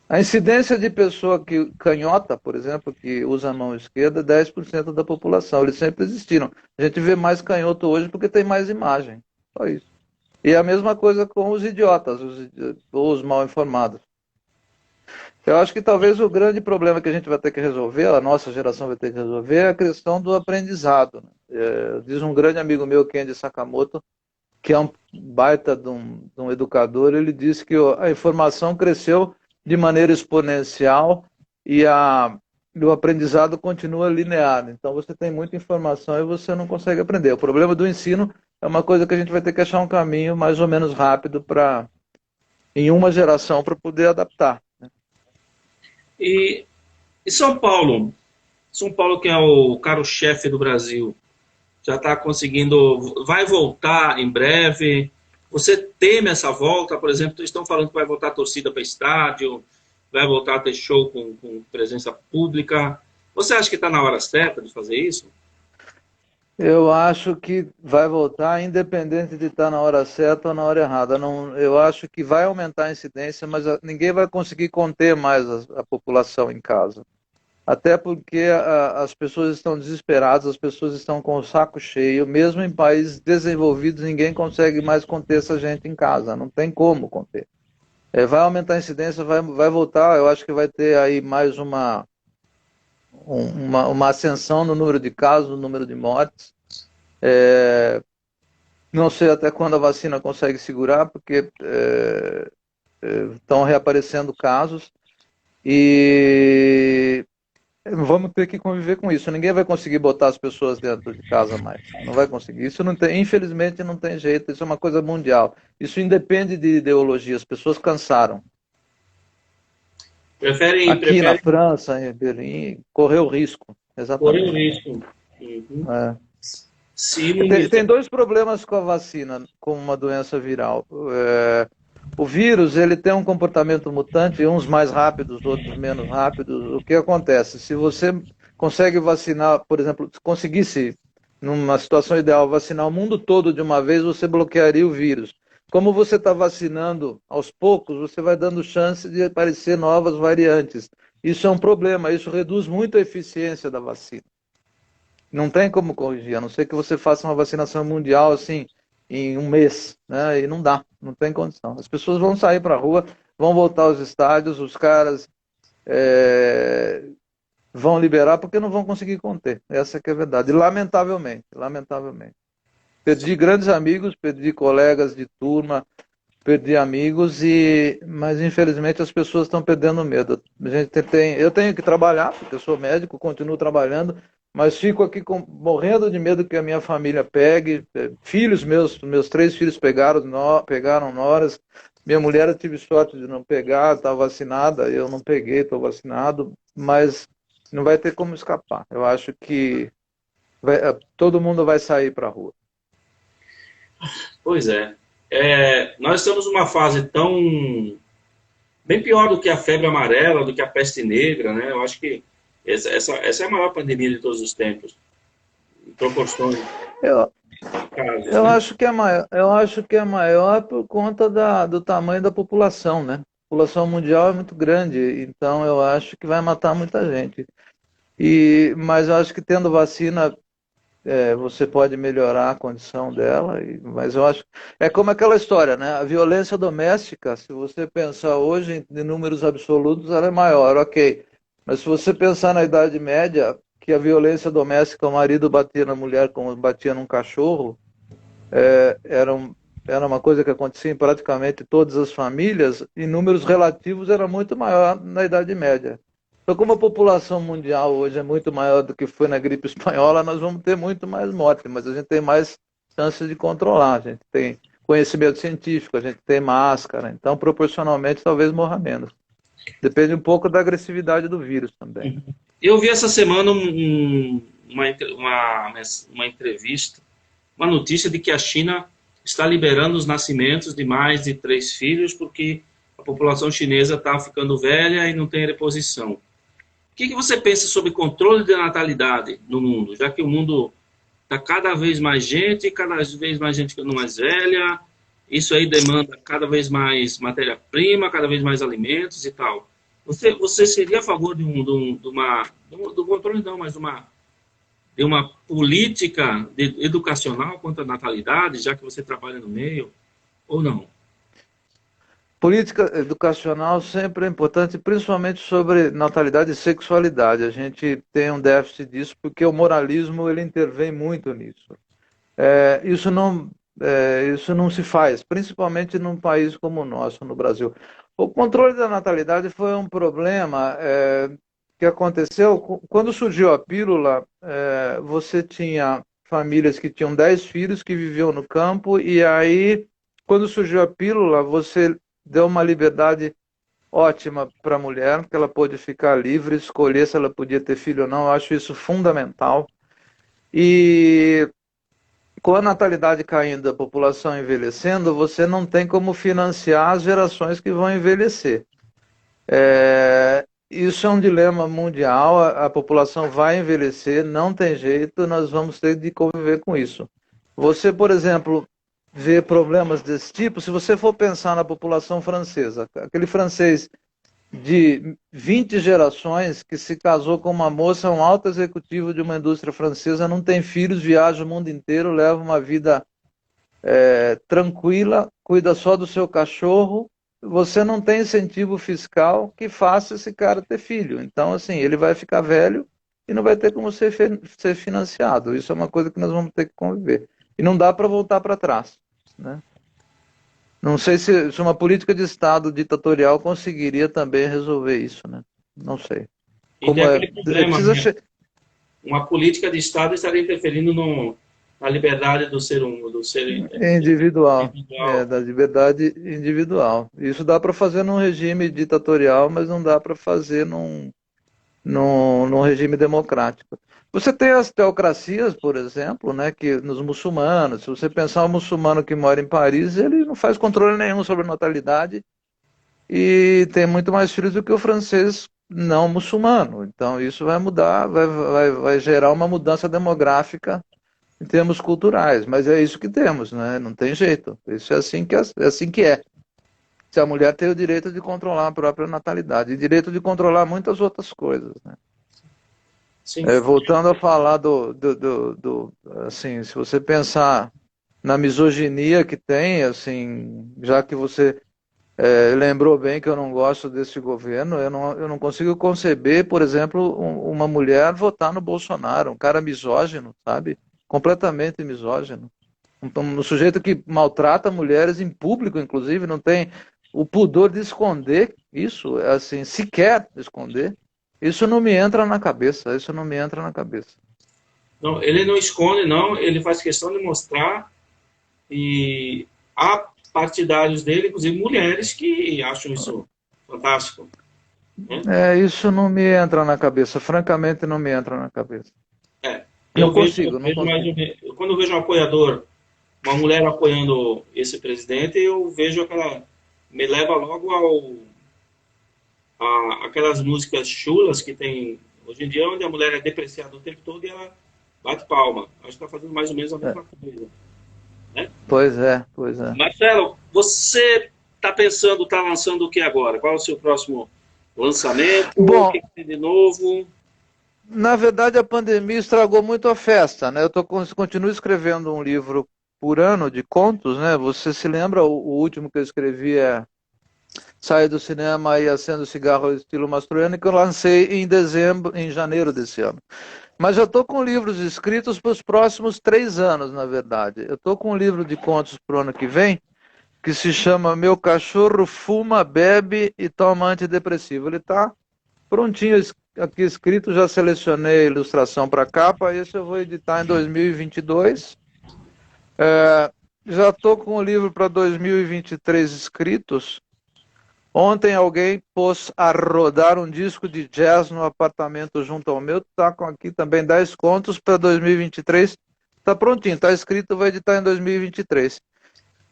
A incidência de pessoa canhota, por exemplo, que usa a mão esquerda, é 10% da população. Eles sempre existiram. A gente vê mais canhoto hoje porque tem mais imagem. Só isso. E a mesma coisa com os idiotas, ou os mal informados. Eu acho que talvez o grande problema que a gente vai ter que resolver, a nossa geração vai ter que resolver, é a questão do aprendizado. Diz um grande amigo meu, Kenji Sakamoto, que é um baita de um educador, ele disse que a informação cresceu de maneira exponencial e o aprendizado continua linear. Então você tem muita informação e você não consegue aprender. O problema do ensino é uma coisa que a gente vai ter que achar um caminho mais ou menos rápido em uma geração para poder adaptar. E, e São Paulo? São Paulo, que é o carro-chefe do Brasil, já está conseguindo, vai voltar em breve. Você teme essa volta? Por exemplo, estão falando que vai voltar a torcida para estádio, vai voltar a ter show com presença pública. Você acha que está na hora certa de fazer isso? Eu acho que vai voltar, independente de estar na hora certa ou na hora errada. Não, eu acho que vai aumentar a incidência, mas ninguém vai conseguir conter mais a população em casa. Até porque as pessoas estão desesperadas, as pessoas estão com o saco cheio. Mesmo em países desenvolvidos, ninguém consegue mais conter essa gente em casa. Não tem como conter. Vai aumentar a incidência, vai voltar. Eu acho que vai ter aí mais uma ascensão no número de casos, no número de mortes. Não sei até quando a vacina consegue segurar, porque estão reaparecendo casos. E vamos ter que conviver com isso. Ninguém vai conseguir botar as pessoas dentro de casa mais. Não vai conseguir. Isso não tem, infelizmente não tem jeito. Isso é uma coisa mundial. Isso independe de ideologia. As pessoas cansaram. Aqui na França, em Berlim, correu risco. Exatamente. Correu risco. Uhum. Tem dois problemas com a vacina, com uma doença viral. O vírus, ele tem um comportamento mutante, uns mais rápidos, outros menos rápidos. O que acontece? Se você consegue vacinar, por exemplo, se conseguisse, numa situação ideal, vacinar o mundo todo de uma vez, você bloquearia o vírus. Como você está vacinando aos poucos, você vai dando chance de aparecer novas variantes. Isso é um problema, isso reduz muito a eficiência da vacina. Não tem como corrigir, a não ser que você faça uma vacinação mundial assim, em um mês, né? E não dá, não tem condição. As pessoas vão sair para a rua, vão voltar aos estádios, os caras vão liberar porque não vão conseguir conter. Essa que é a verdade. E, lamentavelmente. Perdi grandes amigos, perdi colegas de turma, perdi amigos, mas infelizmente as pessoas estão perdendo medo. Eu tenho que trabalhar, porque eu sou médico, continuo trabalhando, mas fico aqui morrendo de medo que a minha família pegue. Filhos meus 3 filhos pegaram noras. Minha mulher, eu tive sorte de não pegar, está vacinada, eu não peguei, estou vacinado, mas não vai ter como escapar. Eu acho que todo mundo vai sair para a rua. Pois é. Nós estamos numa fase bem pior do que a febre amarela, do que a peste negra, né? Eu acho que essa é a maior pandemia de todos os tempos, em proporções. Eu acho que é maior por conta do tamanho da população, né? A população mundial é muito grande, então eu acho que vai matar muita gente. Mas eu acho que tendo vacina, você pode melhorar a condição dela, mas eu acho... É como aquela história, né? A violência doméstica, se você pensar hoje em números absolutos, ela é maior, ok. Mas se você pensar na Idade Média, que a violência doméstica, o marido batia na mulher como batia num cachorro, era uma coisa que acontecia em praticamente todas as famílias, em números relativos era muito maior na Idade Média. Então, como a população mundial hoje é muito maior do que foi na gripe espanhola, nós vamos ter muito mais morte, mas a gente tem mais chances de controlar. A gente tem conhecimento científico, a gente tem máscara, então proporcionalmente talvez morra menos. Depende um pouco da agressividade do vírus também. Eu vi essa semana uma entrevista, uma notícia de que a China está liberando os nascimentos de mais de 3 filhos porque a população chinesa está ficando velha e não tem reposição. O que você pensa sobre controle da natalidade no mundo, já que o mundo está cada vez mais gente ficando mais velha, isso aí demanda cada vez mais matéria-prima, cada vez mais alimentos e tal. Você seria a favor de do controle não, mas de uma política educacional contra a natalidade, já que você trabalha no meio, ou não? Política educacional sempre é importante, principalmente sobre natalidade e sexualidade. A gente tem um déficit disso porque o moralismo ele intervém muito nisso. Isso não Isso não se faz, principalmente num país como o nosso, no Brasil. O controle da natalidade foi um problema que aconteceu quando surgiu a pílula. Você tinha famílias que tinham 10 filhos que viviam no campo, e aí, quando surgiu a pílula, você deu uma liberdade ótima para a mulher, que ela pôde ficar livre, escolher se ela podia ter filho ou não. Eu acho isso fundamental. E com a natalidade caindo, a população envelhecendo, você não tem como financiar as gerações que vão envelhecer. Isso é um dilema mundial, a população vai envelhecer, não tem jeito, nós vamos ter de conviver com isso. Você, por exemplo, vê problemas desse tipo, se você for pensar na população francesa, aquele francês de 20 gerações que se casou com uma moça, um alto executivo de uma indústria francesa, não tem filhos, viaja o mundo inteiro, leva uma vida tranquila, cuida só do seu cachorro. Você não tem incentivo fiscal que faça esse cara ter filho. Então, assim, ele vai ficar velho e não vai ter como ser financiado. Isso é uma coisa que nós vamos ter que conviver. E não dá para voltar para trás, né? Não sei se uma política de Estado ditatorial conseguiria também resolver isso, né? Não sei. E tem Como aquele problema, precisa né? Uma política de Estado estaria interferindo na liberdade do ser individual, individual. da liberdade individual. Isso dá para fazer num regime ditatorial, mas não dá para fazer num regime democrático. Você tem as teocracias, por exemplo, né, que nos muçulmanos, se você pensar um muçulmano que mora em Paris, ele não faz controle nenhum sobre a natalidade e tem muito mais filhos do que o francês não muçulmano. Então isso vai mudar, vai gerar uma mudança demográfica em termos culturais, mas é isso que temos, né? Não tem jeito. Isso é assim que é. Se a mulher tem o direito de controlar a própria natalidade, e direito de controlar muitas outras coisas, né? Sim. Voltando a falar assim, se você pensar na misoginia que tem, assim, já que você lembrou bem que eu não gosto desse governo, eu não consigo conceber, por exemplo, uma mulher votar no Bolsonaro, um cara misógino, sabe? Completamente misógino. Um sujeito que maltrata mulheres em público, inclusive, não tem o pudor de esconder isso, assim, sequer esconder. Isso não me entra na cabeça, isso não me entra na cabeça. Não, ele não esconde, não, ele faz questão de mostrar, e há partidários dele, inclusive mulheres, que acham isso fantástico, né? Isso não me entra na cabeça, francamente não me entra na cabeça. É, Não eu consigo, não vejo consigo. quando eu vejo um apoiador, uma mulher apoiando esse presidente, eu vejo me leva logo aquelas músicas chulas que tem hoje em dia, onde a mulher é depreciada o tempo todo e ela bate palma. Acho que está fazendo mais ou menos a mesma coisa, né? Pois é, pois é. Marcelo, você está pensando, está lançando o que agora? Qual é o seu próximo lançamento? O Bom, que tem de novo? na verdade a pandemia estragou muito a festa, né? Continuo escrevendo um livro por ano de contos, né? Você se lembra, o último que eu escrevi é Sair do Cinema e Acendo Cigarro Estilo Mastroianni, que eu lancei em janeiro desse ano. Mas eu estou com livros escritos para os próximos 3 anos, na verdade. Eu estou com um livro de contos para o ano que vem, que se chama Meu Cachorro Fuma, Bebe e Toma Antidepressivo. Ele está prontinho aqui escrito, já selecionei a ilustração para a capa, esse eu vou editar em 2022. Já estou com o livro para 2023 escritos. Ontem alguém pôs a rodar um disco de jazz no apartamento junto ao meu. Está com aqui também 10 contos para 2023. Está prontinho, está escrito, vou editar em 2023.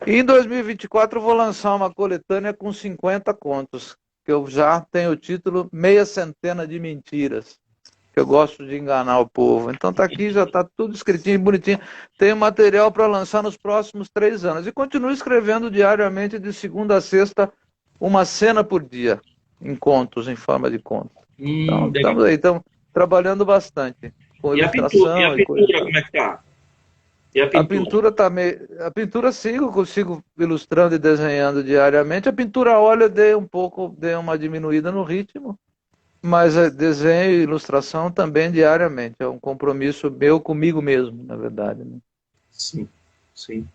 E em 2024 eu vou lançar uma coletânea com 50 contos, que eu já tenho o título Meia Centena de Mentiras, que eu gosto de enganar o povo. Então está aqui, já está tudo escritinho, bonitinho. Tenho material para lançar nos próximos 3 anos. E continuo escrevendo diariamente, de segunda a sexta, uma cena por dia, em contos, em forma de contos. Então, Legal. estamos aí, estamos trabalhando bastante, com E a ilustração e coisa. pintura, como é que tá? E a A pintura? pintura tá meio. A pintura consigo ilustrando e desenhando diariamente. A pintura a óleo dei uma diminuída no ritmo, mas desenho e ilustração também diariamente. É um compromisso meu comigo mesmo, na verdade, né? Sim, sim.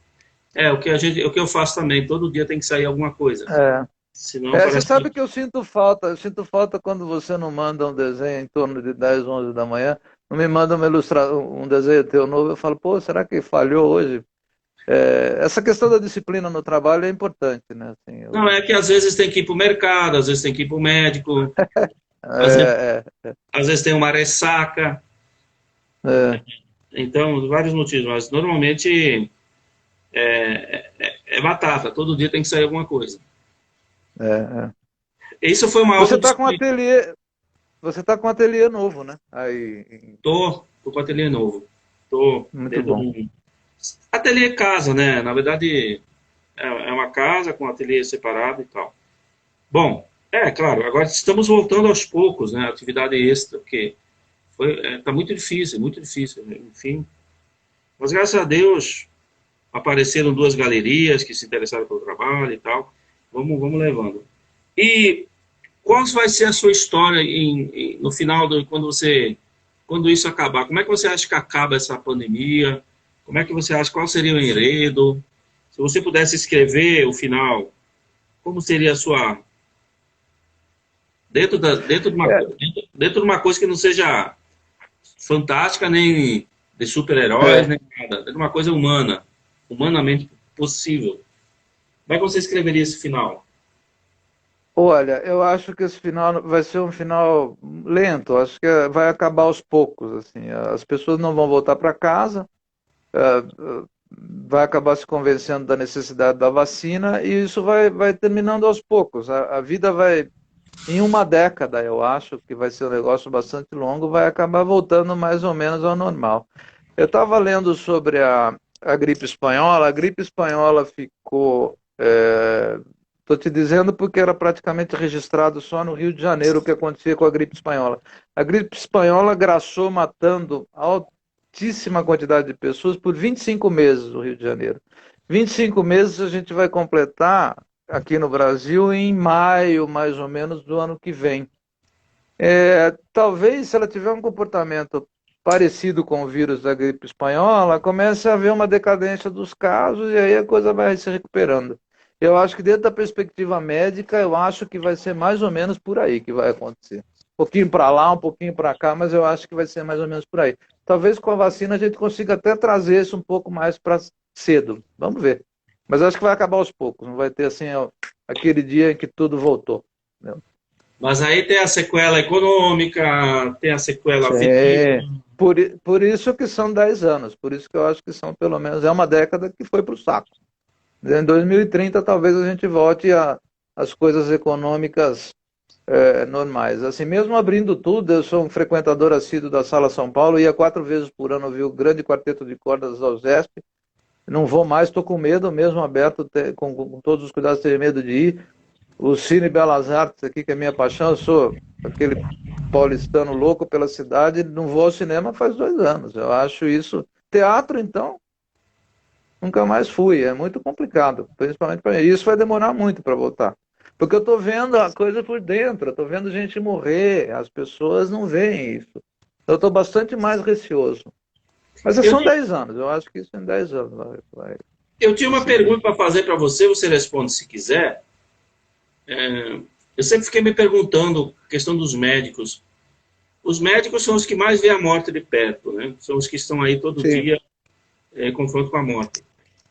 o que eu faço também, todo dia tem que sair alguma coisa. É. Senão Você parece sabe que que eu sinto falta quando você não manda um desenho em torno de 10, 11 da manhã, não me manda um desenho teu novo, eu falo, pô, será que falhou hoje? Essa questão da disciplina no trabalho é importante, né? Assim, não, é que às vezes tem que ir para o mercado, às vezes tem que ir para o médico, às vezes, é, é, às vezes tem uma ressaca, é, então, vários motivos, mas normalmente é batata, todo dia tem que sair alguma coisa. é. Isso foi uma Você está com um autodisciplina. ateliê, você tá com um ateliê novo, né? Aí, Tô com ateliê novo. Tô muito dentro de bom. um ateliê casa, né? Na verdade, é uma casa com ateliê separado e tal. Bom, claro, agora estamos voltando aos poucos, né? Atividade extra, porque tá muito difícil, né? Enfim. Mas graças a Deus apareceram duas galerias que se interessaram pelo trabalho e tal. Vamos levando. E qual vai ser a sua história no final quando isso acabar? Como é que você acha que acaba essa pandemia? Como é que você acha qual seria o enredo? Se você pudesse escrever o final, como seria a sua É, dentro de uma coisa que não seja fantástica nem de super-heróis é. nem nada, dentro de uma coisa humana, humanamente possível. Como é que você escreveria esse final? Olha, eu acho que esse final vai ser um final lento, acho que vai acabar aos poucos, assim, as pessoas não vão voltar para casa, vai acabar se convencendo da necessidade da vacina e isso vai terminando aos poucos. A vida vai, em uma década, eu acho que vai ser um negócio bastante longo, vai acabar voltando mais ou menos ao normal. Eu estava lendo sobre a gripe espanhola ficou. Estou te dizendo porque era praticamente registrado só no Rio de Janeiro o que acontecia com a gripe espanhola. A gripe espanhola graçou matando altíssima quantidade de pessoas por 25 meses no Rio de Janeiro. 25 meses a gente vai completar aqui no Brasil em maio, mais ou menos, do ano que vem. Talvez, se ela tiver um comportamento parecido com o vírus da gripe espanhola, comece a haver uma decadência dos casos e aí a coisa vai se recuperando. Eu acho que dentro da perspectiva médica, eu acho que vai ser mais ou menos por aí que vai acontecer. Um pouquinho para lá, um pouquinho para cá, mas eu acho que vai ser mais ou menos por aí. Talvez com a vacina a gente consiga até trazer isso um pouco mais para cedo. Vamos ver. Mas acho que vai acabar aos poucos. Não vai ter assim aquele dia em que tudo voltou. Entendeu? Mas aí tem a sequela econômica, tem a sequela afetiva. Sim. Por isso que são 10 anos, por isso que eu acho que são pelo menos, é uma década que foi para o saco. Em 2030 talvez a gente volte às coisas econômicas normais. Assim, mesmo abrindo tudo, eu sou um frequentador assíduo da Sala São Paulo, ia 4 vezes por ano ouvir o grande quarteto de cordas da USESP, não vou mais, estou com medo, mesmo aberto, com todos os cuidados, tenho medo de ir. O Cine Belas Artes aqui, que é minha paixão, eu sou aquele paulistano louco pela cidade, não vou ao cinema faz 2 anos. Eu acho isso. Teatro, então, nunca mais fui. É muito complicado, principalmente para mim. Isso vai demorar muito para voltar. Porque eu estou vendo a coisa por dentro, eu estou vendo gente morrer, as pessoas não veem isso. Eu estou bastante mais receoso. Mas Eu, são ti- 10 anos, eu acho que isso em 10 anos eu tinha vai uma seguir. pergunta para fazer para você, você responde se quiser. Eu sempre fiquei me perguntando, a questão dos médicos. Os médicos são os que mais veem a morte de perto, né? São os que estão aí todo Sim. dia em confronto com a morte.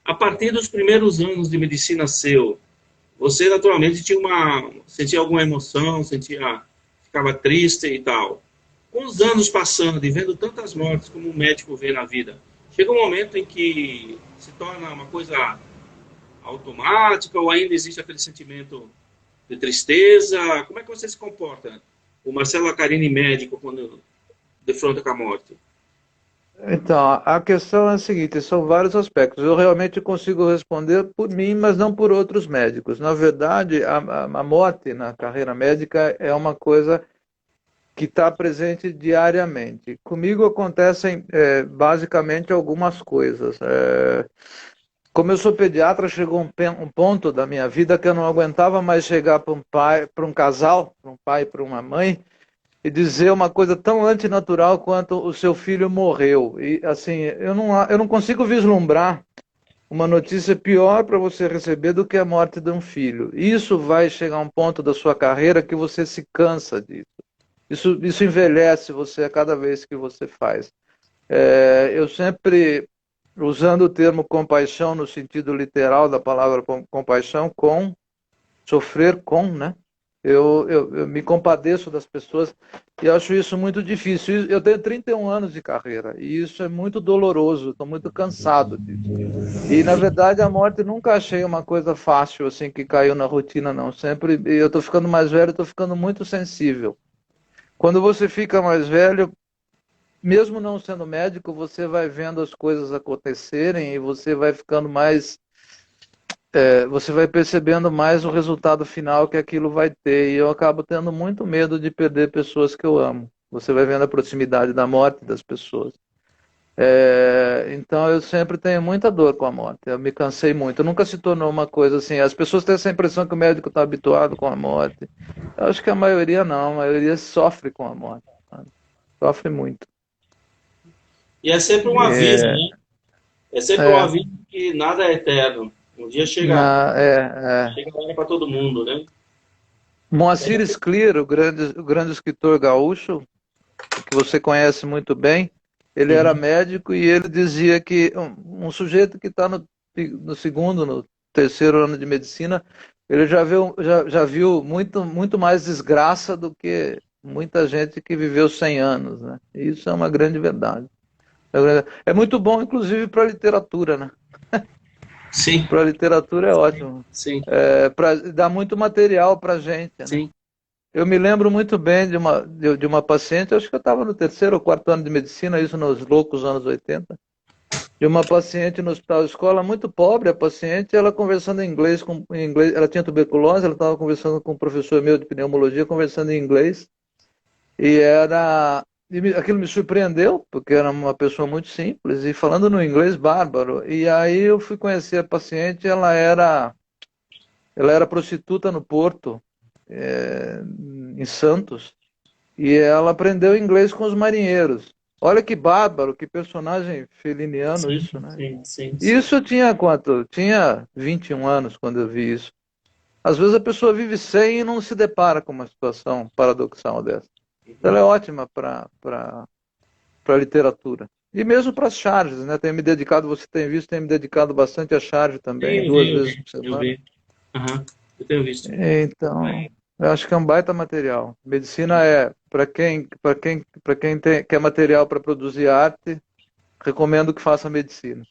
A partir dos primeiros anos de medicina seu, você naturalmente sentia alguma emoção, ficava triste e tal. Com os anos passando e vendo tantas mortes como um médico vê na vida, chega um momento em que se torna uma coisa automática ou ainda existe aquele sentimento de tristeza? Como é que você se comporta? O Marcelo Acarini, médico, quando defronta com a morte. Então, a questão é a seguinte, são vários aspectos. Eu realmente consigo responder por mim, mas não por outros médicos. Na verdade, a morte na carreira médica é uma coisa que está presente diariamente. Comigo acontecem basicamente algumas coisas. Como eu sou pediatra, chegou um ponto da minha vida que eu não aguentava mais chegar para um pai, para um casal, para um pai e para uma mãe, e dizer uma coisa tão antinatural quanto o seu filho morreu. E assim, eu não consigo vislumbrar uma notícia pior para você receber do que a morte de um filho. Isso vai chegar a um ponto da sua carreira que você se cansa disso. Isso envelhece você a cada vez que você faz. Eu sempre, usando o termo compaixão no sentido literal da palavra compaixão, sofrer com, né? Eu me compadeço das pessoas e acho isso muito difícil. Eu tenho 31 anos de carreira e isso é muito doloroso, estou muito cansado disso. E, na verdade, a morte nunca achei uma coisa fácil, assim, que caiu na rotina, não. Sempre, eu estou ficando mais velho, estou ficando muito sensível. Quando você fica mais velho, mesmo não sendo médico, você vai vendo as coisas acontecerem e você vai ficando mais você vai percebendo mais o resultado final que aquilo vai ter. E eu acabo tendo muito medo de perder pessoas que eu amo. Você vai vendo a proximidade da morte das pessoas. Então eu sempre tenho muita dor com a morte. Eu me cansei muito. Nunca se tornou uma coisa assim. As pessoas têm essa impressão que o médico está habituado com a morte. Eu acho que a maioria não. A maioria sofre com a morte. Sabe? Sofre muito. E é sempre um aviso, É, né? É sempre um é, aviso que nada é eterno. Um dia chega a hora para todo mundo, né? Moacir Sclir, o grande escritor gaúcho, que você conhece muito bem, ele era Uhum. médico e ele dizia que um sujeito que está no segundo, no terceiro ano de medicina, ele já viu muito mais desgraça do que muita gente que viveu 100 anos, né? E isso é uma grande verdade. É muito bom, inclusive, para a literatura, né? Sim, Para a literatura é ótimo. sim, Dá muito material para a gente, né? sim. Eu me lembro muito bem de uma paciente, acho que eu estava no terceiro ou quarto ano de medicina, isso nos loucos anos 80, de uma paciente no hospital escola, muito pobre a paciente, ela conversando em inglês, ela tinha tuberculose, ela estava conversando com um professor meu de pneumologia, conversando em inglês, aquilo me surpreendeu, porque era uma pessoa muito simples, e falando no inglês bárbaro, e aí eu fui conhecer a paciente, ela era prostituta no Porto, em Santos, e ela aprendeu inglês com os marinheiros. Olha que bárbaro, que personagem feliniano Sim, isso, né? sim, sim, sim. Isso eu tinha quanto? Tinha 21 anos quando eu vi isso. Às vezes a pessoa vive 100 e não se depara com uma situação paradoxal dessa. Ela é ótima para a literatura. E mesmo para as charges, né? Tenho me dedicado, você tem visto, tenho me dedicado bastante a charge também, Sim, duas vezes por eu semana. vi. Aham, eu tenho visto. Então, eu acho que é um baita material. Medicina é, quer material para produzir arte, recomendo que faça medicina.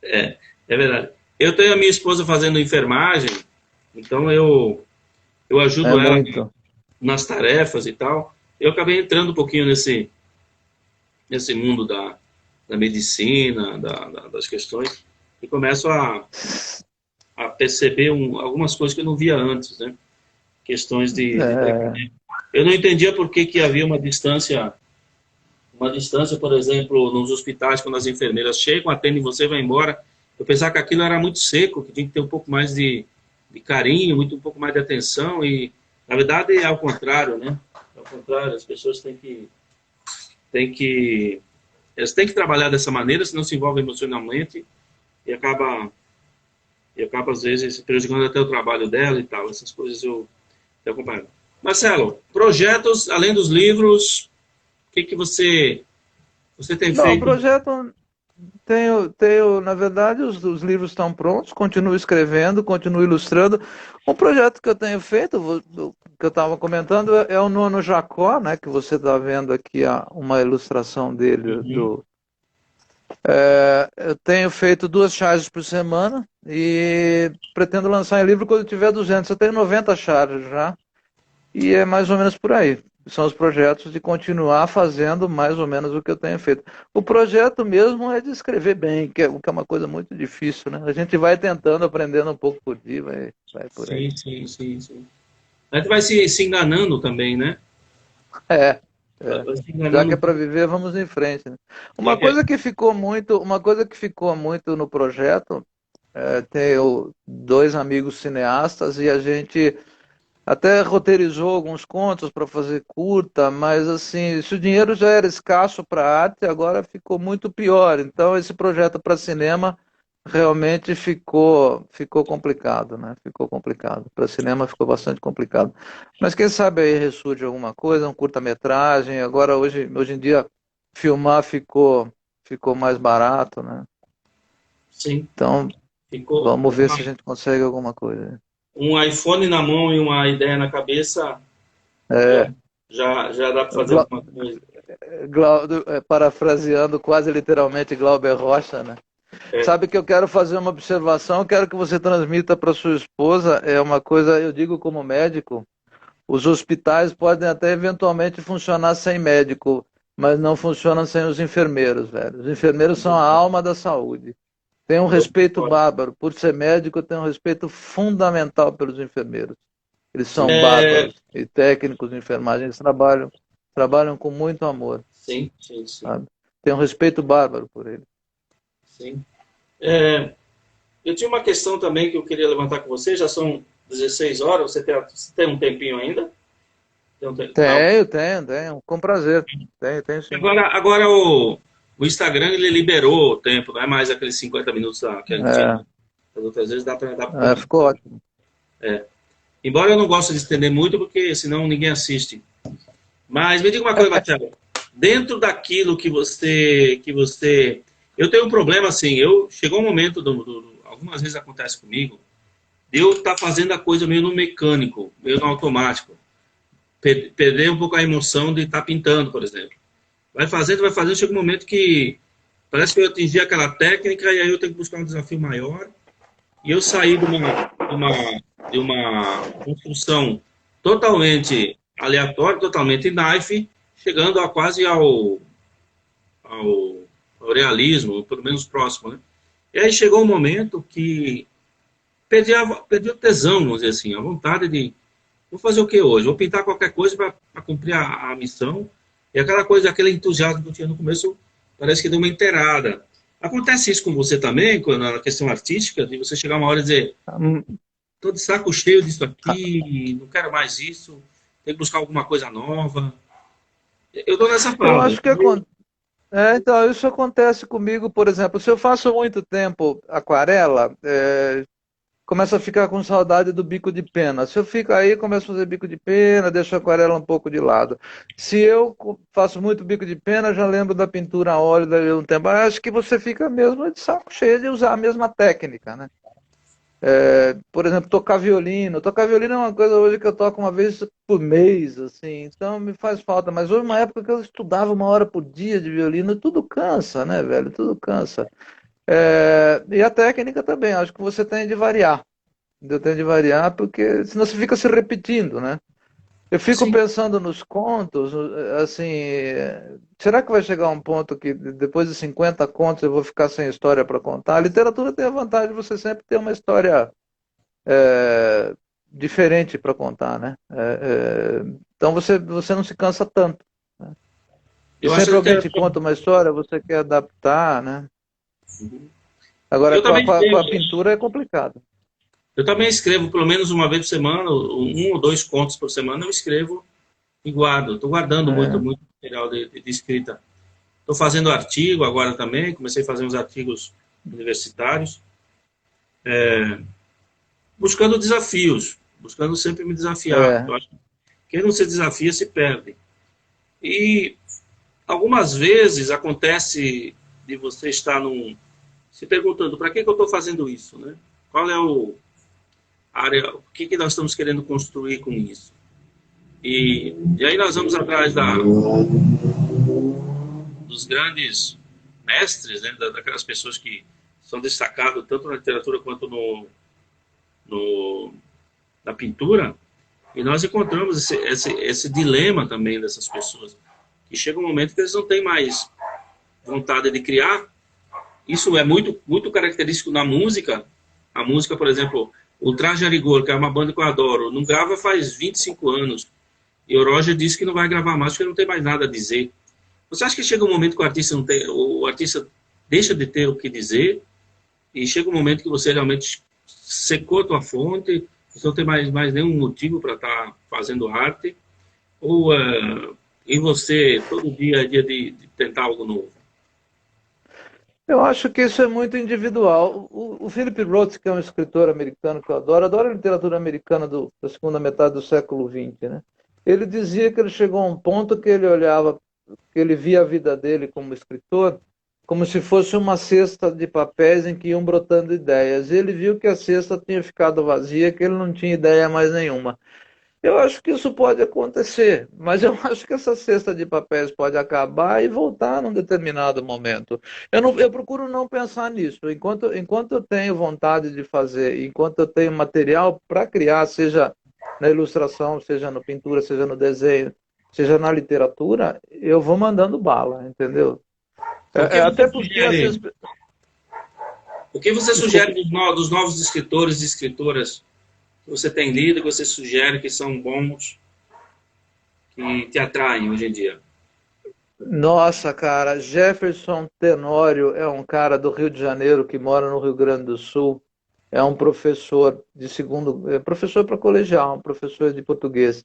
É, é verdade. Eu tenho a minha esposa fazendo enfermagem, então eu É ajudo ela muito. nas tarefas e tal. Eu acabei entrando um pouquinho nesse mundo da medicina, das questões, e começo a perceber algumas coisas que eu não via antes, né? Questões de É, tratamento. Eu não entendia por que havia uma distância, por exemplo, nos hospitais, quando as enfermeiras chegam, atendem você e vão embora. Eu pensava que aquilo era muito seco, que tinha que ter um pouco mais de carinho, um pouco mais de atenção, e na verdade é ao contrário, né? Ao contrário, as pessoas têm que, elas têm que trabalhar dessa maneira, senão se envolvem emocionalmente e acaba às vezes prejudicando até o trabalho dela e tal. Essas coisas eu acompanho. Marcelo, projetos além dos livros, o que você tem não, o feito? projeto na verdade, os livros estão prontos, continuo escrevendo, continuo ilustrando. Um projeto que eu tenho feito, que eu estava comentando, é o Nono Jacó, né, que você está vendo aqui uma ilustração dele. Uhum. Eu tenho feito 2 charges por semana e pretendo lançar em livro quando tiver 200. Eu tenho 90 charges já. E é mais ou menos por aí. São os projetos de continuar fazendo mais ou menos o que eu tenho feito. O projeto mesmo é de escrever bem, o que é uma coisa muito difícil, né? A gente vai tentando, aprendendo um pouco por dia, vai por aí. Sim, sim, sim, sim. A gente vai se enganando também, né? É, é. Vai se Já que enganando é um para pouco. viver, vamos em frente, né? Já que é. Uma coisa que ficou muito no projeto, tenho 2 amigos cineastas e a gente até roteirizou alguns contos para fazer curta, mas assim, se o dinheiro já era escasso para arte, agora ficou muito pior. Então, esse projeto para cinema realmente ficou complicado, né? Ficou complicado. Para cinema ficou bastante complicado. Mas quem sabe aí ressurge alguma coisa, um curta-metragem. Agora, hoje em dia, filmar ficou mais barato, né? Sim, Então, ficou vamos ver se a gente consegue alguma coisa. um iPhone na mão e uma ideia na cabeça, É, já dá para fazer Glau- alguma coisa. parafraseando quase literalmente Glauber Rocha, né? É, Sabe que eu quero fazer uma observação, quero que você transmita para sua esposa, é uma coisa, eu digo como médico, os hospitais podem até eventualmente funcionar sem médico, mas não funcionam sem os enfermeiros, velho. Os enfermeiros são a alma da saúde. Tenho um eu respeito concordo. bárbaro. Por ser médico, eu tenho um respeito fundamental pelos enfermeiros. Eles são É, bárbaros. E técnicos de enfermagem, eles trabalham com muito amor, sim, sim, sim, sabe? Tenho um respeito bárbaro por eles. sim. É, eu tinha uma questão também que eu queria levantar com você, já são 16 horas, você tem um tempinho ainda? Tá. Tenho. Com prazer. Tenho sim. Agora o Instagram ele liberou o tempo, não é mais aqueles 50 minutos que a gente tinha É, as outras vezes, dá para pôr mais. ficou ótimo. Embora eu não goste de estender muito, porque senão ninguém assiste. Mas me diga uma coisa, Marcelo. Dentro daquilo eu tenho um problema assim. Chegou um momento, algumas vezes acontece comigo, de eu estar fazendo a coisa meio no mecânico, meio no automático. Perder um pouco a emoção de estar pintando, por exemplo. Vai fazendo, chega um momento que parece que eu atingi aquela técnica e aí eu tenho que buscar um desafio maior. E eu saí de uma construção totalmente aleatória, totalmente knife, chegando a quase ao, ao realismo, pelo menos próximo, né? E aí chegou um momento que perdi o tesão, vamos dizer assim, a vontade de vou fazer o que hoje? Vou pintar qualquer coisa para cumprir a missão. E aquela coisa, aquele entusiasmo que eu tinha no começo, parece que deu uma inteirada. Acontece isso com você também, na questão artística, de você chegar uma hora e dizer, Hum, estou de saco cheio disso aqui, não quero mais isso, tenho que buscar alguma coisa nova. Eu estou nessa Eu fase. acho que então, isso acontece comigo, por exemplo, se eu faço muito tempo aquarela, começo a ficar com saudade do bico de pena. Se eu fico aí, começo a fazer bico de pena, deixo a aquarela um pouco de lado. Se eu faço muito bico de pena, já lembro da pintura a óleo daí um tempo. Acho que você fica mesmo de saco cheio de usar a mesma técnica, né? Por exemplo, tocar violino. Tocar violino é uma coisa hoje que eu toco uma vez por mês, assim, então me faz falta. Mas houve uma época que eu estudava 1 hora por dia de violino, tudo cansa, né, velho? Tudo cansa. E a técnica também, acho que você tem de variar. Eu tenho de variar porque senão você fica se repetindo, né? Eu fico Sim, pensando nos contos, assim, será que vai chegar um ponto que depois de 50 contos eu vou ficar sem história para contar? A literatura tem a vantagem de você sempre ter uma história diferente para contar, né? Então você não se cansa tanto, né? E eu acho sempre alguém te interessante. conta uma história, você quer adaptar, né? Agora, Eu também com a escrevo, pintura é complicado. eu também escrevo pelo menos uma vez por semana, um ou dois contos por semana eu escrevo e guardo. Estou guardando muito, É, muito material de escrita. Estou fazendo artigo agora também, comecei a fazer uns artigos universitários, buscando desafios, buscando sempre me desafiar. é, Eu acho que quem não se desafia se perde. E algumas vezes acontece de você estar se perguntando para que eu estou fazendo isso, né? Qual é a área, o que nós estamos querendo construir com isso? E aí nós vamos atrás dos grandes mestres, né? Daquelas pessoas que são destacadas tanto na literatura quanto no, na pintura, e nós encontramos esse dilema também dessas pessoas, que chega um momento que eles não têm mais vontade de criar. Isso é muito, muito característico na música. A música, por exemplo, o Traje a Rigor, que é uma banda que eu adoro, não grava faz 25 anos. E o Roger disse que não vai gravar mais porque não tem mais nada a dizer. Você acha que chega um momento que o artista deixa de ter o que dizer e chega um momento que você realmente secou a tua fonte, você não tem mais nenhum motivo para estar fazendo arte? Ou em você, todo dia é dia de tentar algo novo? Eu acho que isso é muito individual. O Philip Roth, que é um escritor americano que eu adoro a literatura americana da segunda metade do século XX, né? Ele dizia que ele chegou a um ponto que ele olhava, que ele via a vida dele como escritor como se fosse uma cesta de papéis em que iam brotando ideias. E ele viu que a cesta tinha ficado vazia, que ele não tinha ideia mais nenhuma. Eu acho que isso pode acontecer, mas eu acho que essa cesta de papéis pode acabar e voltar num determinado momento. Eu procuro não pensar nisso. Enquanto eu tenho vontade de fazer, enquanto eu tenho material para criar, seja na ilustração, seja na pintura, seja no desenho, seja na literatura, eu vou mandando bala, entendeu? O que você Até porque sugere? O que você sugere Desculpe. dos novos escritores e escritoras que você tem lido, que você sugere que são bons, que te atraem hoje em dia? Nossa, cara, Jefferson Tenório é um cara do Rio de Janeiro que mora no Rio Grande do Sul. É um professor de segundo, professor para colegial, um professor de português.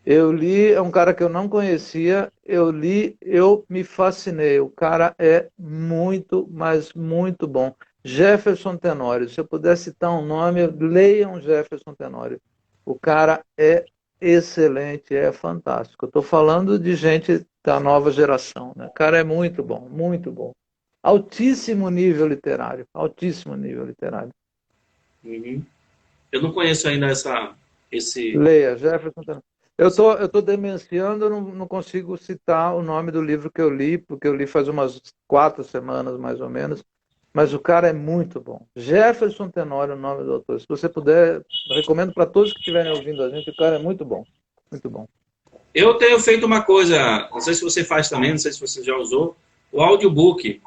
Eu li, é um cara que eu não conhecia, eu li, eu me fascinei. O cara é muito, mas muito bom. Jefferson Tenório, se eu puder citar um nome, leiam Jefferson Tenório. O cara é excelente, é fantástico. Eu estou falando de gente da nova geração, né? O cara é muito bom, muito bom. Altíssimo nível literário, altíssimo nível literário. Uhum. Eu não conheço ainda esse, Leia, Jefferson Tenório. Eu tô demenciando, eu não consigo citar o nome do livro que eu li, porque eu li faz umas 4 semanas, mais ou menos, mas o cara é muito bom. Jefferson Tenório é o nome do autor. Se você puder, eu recomendo para todos que estiverem ouvindo a gente, o cara é muito bom, muito bom. Eu tenho feito uma coisa, não sei se você faz também, não sei se você já usou, o audiobook.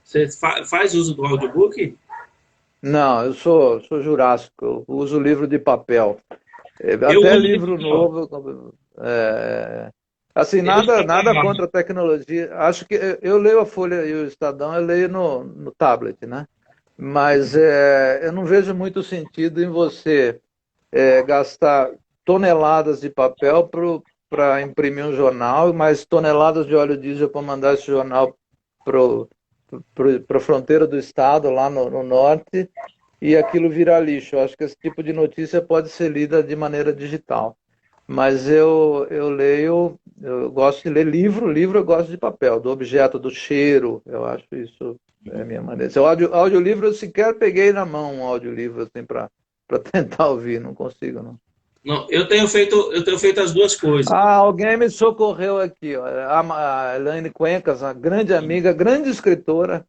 Você faz uso do audiobook? Não, eu sou jurássico, eu uso livro de papel. Eu Até uso livro digital. novo. Assim, Eu uso nada digital. contra a tecnologia. Acho que eu leio a Folha e o Estadão, eu leio no tablet, né? Mas eu não vejo muito sentido em você gastar toneladas de papel para imprimir um jornal, mas toneladas de óleo diesel para mandar esse jornal para a fronteira do estado, lá no norte, e aquilo virar lixo. Eu acho que esse tipo de notícia pode ser lida de maneira digital. Mas eu leio, eu gosto de ler livro eu gosto de papel, do objeto, do cheiro, eu acho isso é a minha maneira. Esse audiolivro eu sequer peguei na mão um audiolivro assim para tentar ouvir, não consigo não. Não, eu tenho feito as duas coisas. Ah, alguém me socorreu aqui, ó. A Elaine Cuencas, uma grande amiga, grande escritora,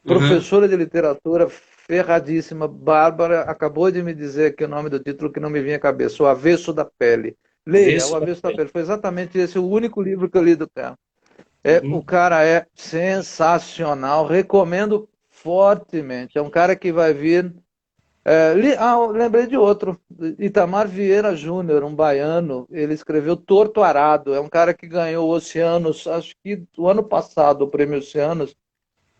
Uhum. professora de literatura, ferradíssima, Bárbara, acabou de me dizer aqui o nome do título que não me vinha à cabeça, O Avesso da Pele. Leia, O Avesso da Avesso da Pele. Pele. Foi exatamente esse o único livro que eu li do cara. O Uhum. cara é sensacional, recomendo fortemente. É um cara que vai vir. Eu lembrei de outro, Itamar Vieira Júnior, um baiano. Ele escreveu Torto Arado. É um cara que ganhou o Oceanos, acho que o ano passado, o Prêmio Oceanos.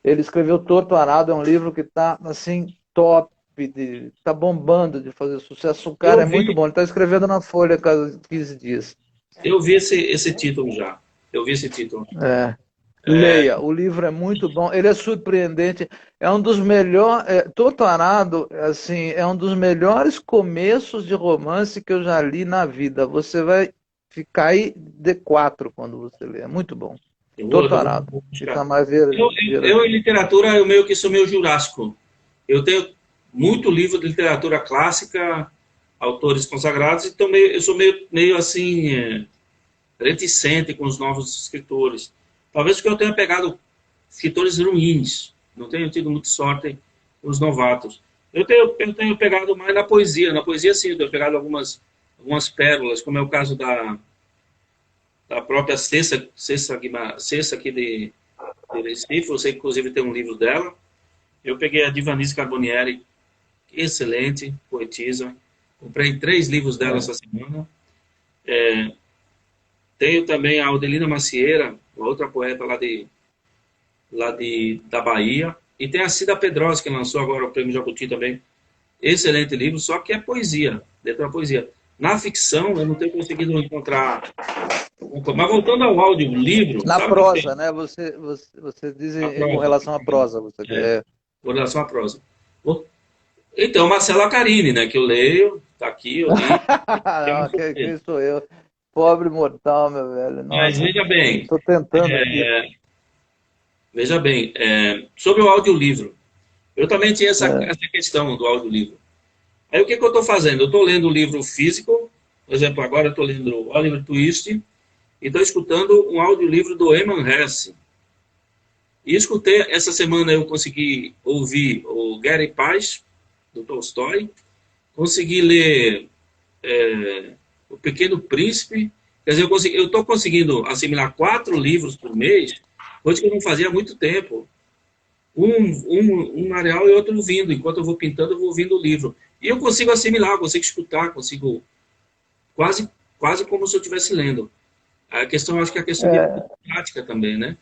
Ele escreveu Torto Arado, é um livro que está assim top, está bombando de fazer sucesso. O cara Eu é muito vi, bom. Ele está escrevendo na Folha a cada 15 dias. eu vi esse título já. Eu vi esse título. É. Leia, o livro é muito bom, ele é surpreendente, é um dos melhores, Torturado, assim, é um dos melhores começos de romance que eu já li na vida. Você vai ficar aí de quatro quando você lê, é muito bom. Torturado, Vou buscar. Itamar Vieira Eu, em Júnior. literatura, eu meio que sou meio jurássico. Eu tenho muito livro de literatura clássica, autores consagrados, e também eu sou meio assim, reticente com os novos escritores. Talvez porque eu tenha pegado escritores ruins, não tenho tido muita sorte com os novatos. Eu tenho pegado mais na poesia sim, eu tenho pegado algumas pérolas, como é o caso da própria Cessa aqui de Recife, você inclusive tem um livro dela. Eu peguei a Divanise Carbonieri, excelente poetisa, comprei 3 livros dela essa semana. Tenho também a Adelina Macieira, outra poeta da Bahia. E tem a Cida Pedrosa, que lançou agora o Prêmio Jabuti também. Excelente livro, só que é poesia, dentro da poesia. Na ficção, eu não tenho conseguido encontrar. Mas voltando ao audiolivro, Na sabe o que prosa, tem? né? Você diz A com prosa. relação à prosa. Você, É, com relação à prosa. Então, Marcelo Acarini, né? Que eu leio, tá aqui, eu li, que é um Não, quem sou eu? Pobre mortal, meu velho. Mas Nossa, veja bem, estou tentando aqui. sobre o audiolivro. Eu também tinha É. essa questão do audiolivro. Aí o que, que eu estou fazendo? Eu estou lendo o livro físico, por exemplo, agora eu estou lendo Oliver Twist, e estou escutando um audiolivro do Eman Hesse. E escutei, essa semana eu consegui ouvir o Gary Paz, do Tolstói, consegui ler O Pequeno Príncipe, quer dizer, eu estou conseguindo assimilar 4 livros por mês, coisa que eu não fazia há muito tempo. Um na real e outro vindo. Enquanto eu vou pintando, eu vou ouvindo o livro. E eu consigo assimilar, consigo escutar, consigo quase, quase como se eu estivesse lendo. A questão, acho que é a questão de É, prática também, né?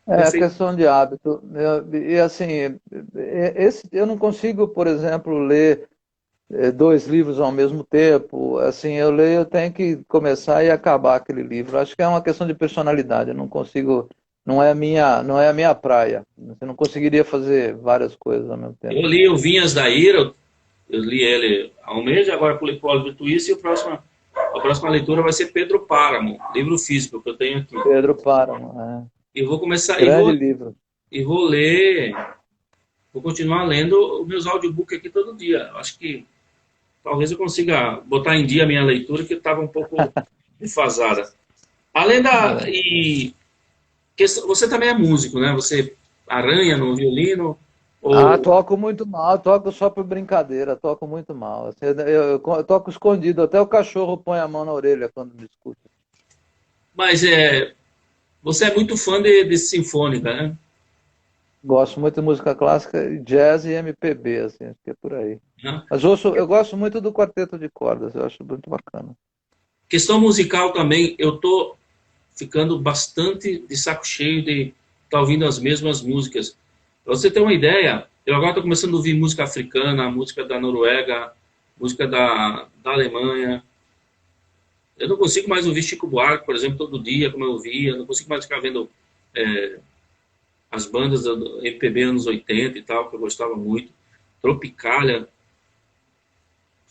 é Perfeito. questão de hábito. E assim, eu não consigo, por exemplo, ler 2 livros ao mesmo tempo. Assim, eu leio, eu tenho que começar e acabar aquele livro. Acho que é uma questão de personalidade. Eu não consigo, não é a minha praia. Você não conseguiria fazer várias coisas ao mesmo tempo. Eu li o Vinhas da Ira, eu li ele há um mês, agora pulei para o Oliver Twist, e a próxima leitura vai ser Pedro Páramo, livro físico que eu tenho aqui. Pedro Páramo, E vou começar, grande livro. e vou ler, vou continuar lendo os meus audiobooks aqui todo dia. Acho que talvez eu consiga botar em dia a minha leitura, que estava um pouco defasada. Além da. É. Você também é músico, né? Você arranha no violino, ou. Toco muito mal, toco só por brincadeira, toco muito mal. Assim, eu toco escondido, até o cachorro põe a mão na orelha quando me escuta. Mas você é muito fã de sinfônica, né? Gosto muito de música clássica, jazz e MPB, assim, acho que é por aí. Né? Mas eu gosto muito do quarteto de cordas, eu acho muito bacana. Questão musical também, eu tô ficando bastante de saco cheio de estar ouvindo as mesmas músicas. Pra você ter uma ideia, eu agora estou começando a ouvir música africana, música da Noruega, música da Alemanha. Eu não consigo mais ouvir Chico Buarque, por exemplo, todo dia, como eu ouvia. Eu não consigo mais ficar vendo as bandas do MPB anos 80 e tal, que eu gostava muito. Tropicália,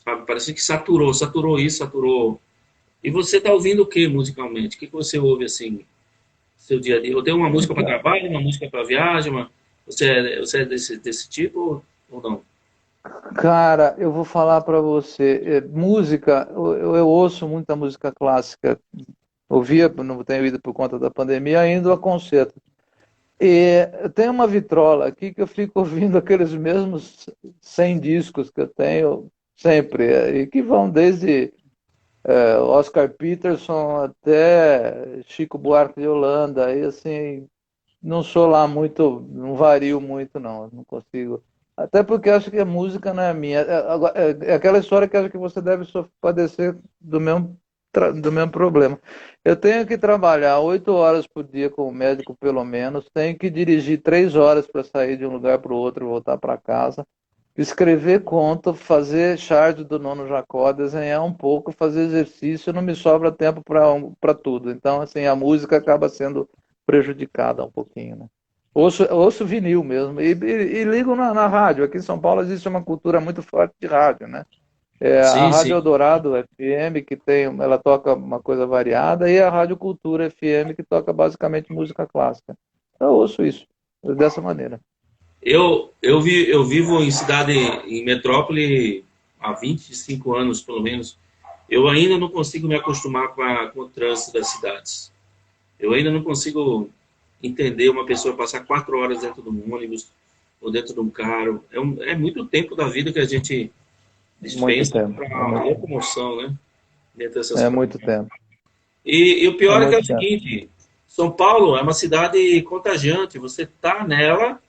sabe? Parece que saturou isso, saturou. E você está ouvindo o que musicalmente? O que você ouve assim, seu dia a dia? Eu tenho uma música para trabalho, uma música para viagem, você é desse tipo ou não? Cara, eu vou falar para você, música, eu ouço muita música clássica, ouvia, não tenho ido por conta da pandemia, indo a concerto. E eu tenho uma vitrola aqui que eu fico ouvindo aqueles mesmos 100 discos que eu tenho sempre, e que vão desde Oscar Peterson até Chico Buarque de Holanda, e assim, não sou lá muito, não vario muito não, não consigo. Até porque acho que a música não é minha. É aquela história que acho que você deve padecer do mesmo problema. Eu tenho que trabalhar 8 horas por dia como médico, pelo menos. Tenho que dirigir 3 horas para sair de um lugar para o outro e voltar para casa. Escrever conta, fazer charge do nono Jacó, desenhar um pouco, fazer exercício, não me sobra tempo para tudo. Então, assim, a música acaba sendo prejudicada um pouquinho, né? Ouço vinil mesmo. E ligo na rádio. Aqui em São Paulo existe uma cultura muito forte de rádio, né? A Sim, Rádio sim. Eldorado FM, ela toca uma coisa variada, e a Rádio Cultura FM, que toca basicamente música clássica. Eu ouço isso, dessa maneira. Eu vivo em cidade, em metrópole, há 25 anos, pelo menos. Eu ainda não consigo me acostumar com o trânsito das cidades. Eu ainda não consigo entender uma pessoa passar 4 horas dentro de um ônibus ou dentro de um carro. É muito tempo da vida que a gente Muito dispensa tempo. É para muito, locomoção, né? Dentro dessas é coisas. muito tempo. E o É pior é que é o muito tempo. seguinte: São Paulo é uma cidade contagiante. Você está nela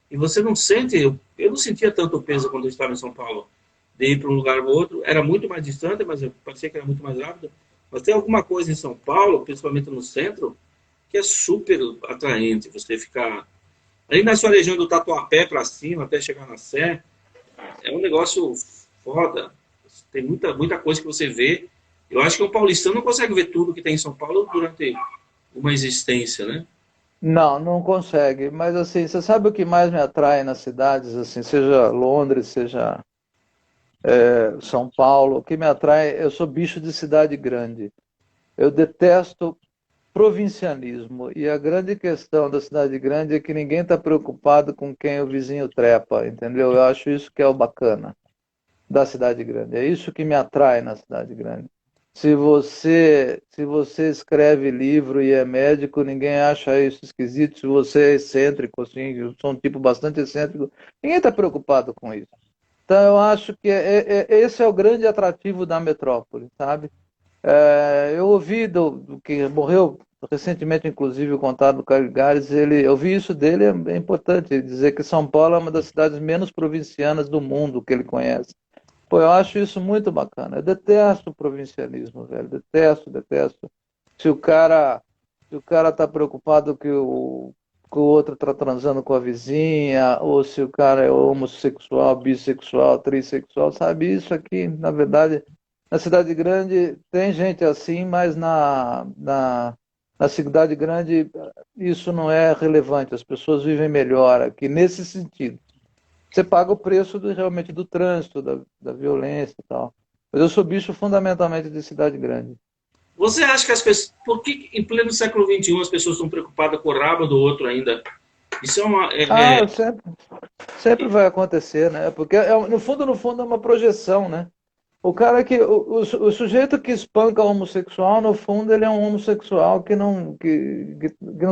e você não sente. Eu não sentia tanto peso quando eu estava em São Paulo, de ir para um lugar ou outro. Era muito mais distante, mas parecia que era muito mais rápido. Mas tem alguma coisa em São Paulo, principalmente no centro, que é super atraente. Você ficar ali na sua região do Tatuapé para cima, até chegar na Sé, é um negócio foda. tem muita coisa que você vê. Eu acho que o paulistano não consegue ver tudo que tem em São Paulo durante uma existência, né? Não, não consegue. Mas assim, você sabe o que mais me atrai nas cidades, assim, seja Londres, seja São Paulo, o que me atrai, eu sou bicho de cidade grande. Eu detesto provincianismo. E a grande questão da cidade grande é que ninguém está preocupado com quem o vizinho trepa, entendeu? Eu acho isso que é o bacana da cidade grande. É isso que me atrai na cidade grande. Se você escreve livro e é médico, ninguém acha isso esquisito. Se você é excêntrico, assim, eu sou um tipo bastante excêntrico, ninguém está preocupado com isso. Então eu acho que esse é o grande atrativo da metrópole, sabe? Eu ouvi do que morreu recentemente, inclusive, o contado do Caligares, eu vi isso dele, é importante dizer que São Paulo é uma das cidades menos provincianas do mundo que ele conhece. Pô, eu acho isso muito bacana. Eu detesto o provincianismo, velho. Detesto, detesto. Se o cara, se o cara tá preocupado que o outro tá transando com a vizinha, ou se o cara é homossexual, bissexual, trissexual, sabe? Isso aqui, na verdade, na cidade grande tem gente assim, mas na cidade grande isso não é relevante. As pessoas vivem melhor aqui nesse sentido. Você paga o preço realmente do trânsito, da violência e tal. Mas eu sou bicho fundamentalmente de cidade grande. Você acha que as pessoas... Por que em pleno século XXI as pessoas estão preocupadas com o rabo do outro ainda? Isso é uma... Sempre vai acontecer, né? Porque no fundo é uma projeção, né? O cara o sujeito que espanca o homossexual, no fundo, ele é um homossexual que não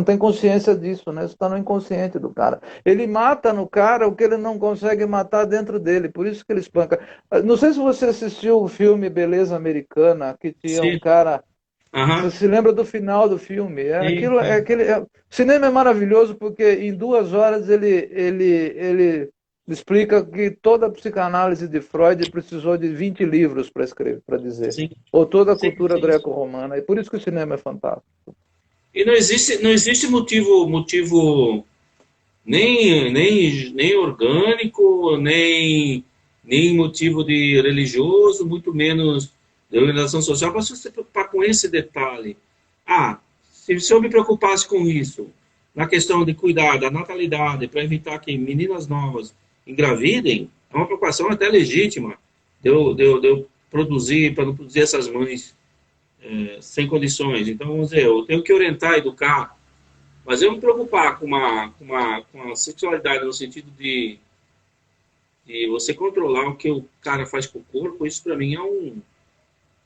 tem consciência disso, né? Isso está no inconsciente do cara. Ele mata no cara o que ele não consegue matar dentro dele, por isso que ele espanca. Não sei se você assistiu o filme Beleza Americana, que tinha um Sim. cara. Você Aham. se lembra do final do filme? Sim, sim. O cinema é maravilhoso porque em 2 horas ele explica que toda a psicanálise de Freud precisou de 20 livros para escrever, para dizer. Sim, Ou toda a sim, cultura sim. greco-romana. E por isso que o cinema é fantástico. E não existe motivo nem orgânico, nem motivo de religioso, muito menos de organização social, para se preocupar com esse detalhe. Ah, se eu me preocupasse com isso, na questão de cuidar da natalidade, para evitar que meninas novas engravidem, é uma preocupação até legítima de eu produzir, para não produzir essas mães sem condições. Então, vamos dizer, eu tenho que orientar, educar, mas eu me preocupar com a sexualidade no sentido de você controlar o que o cara faz com o corpo, isso para mim é um...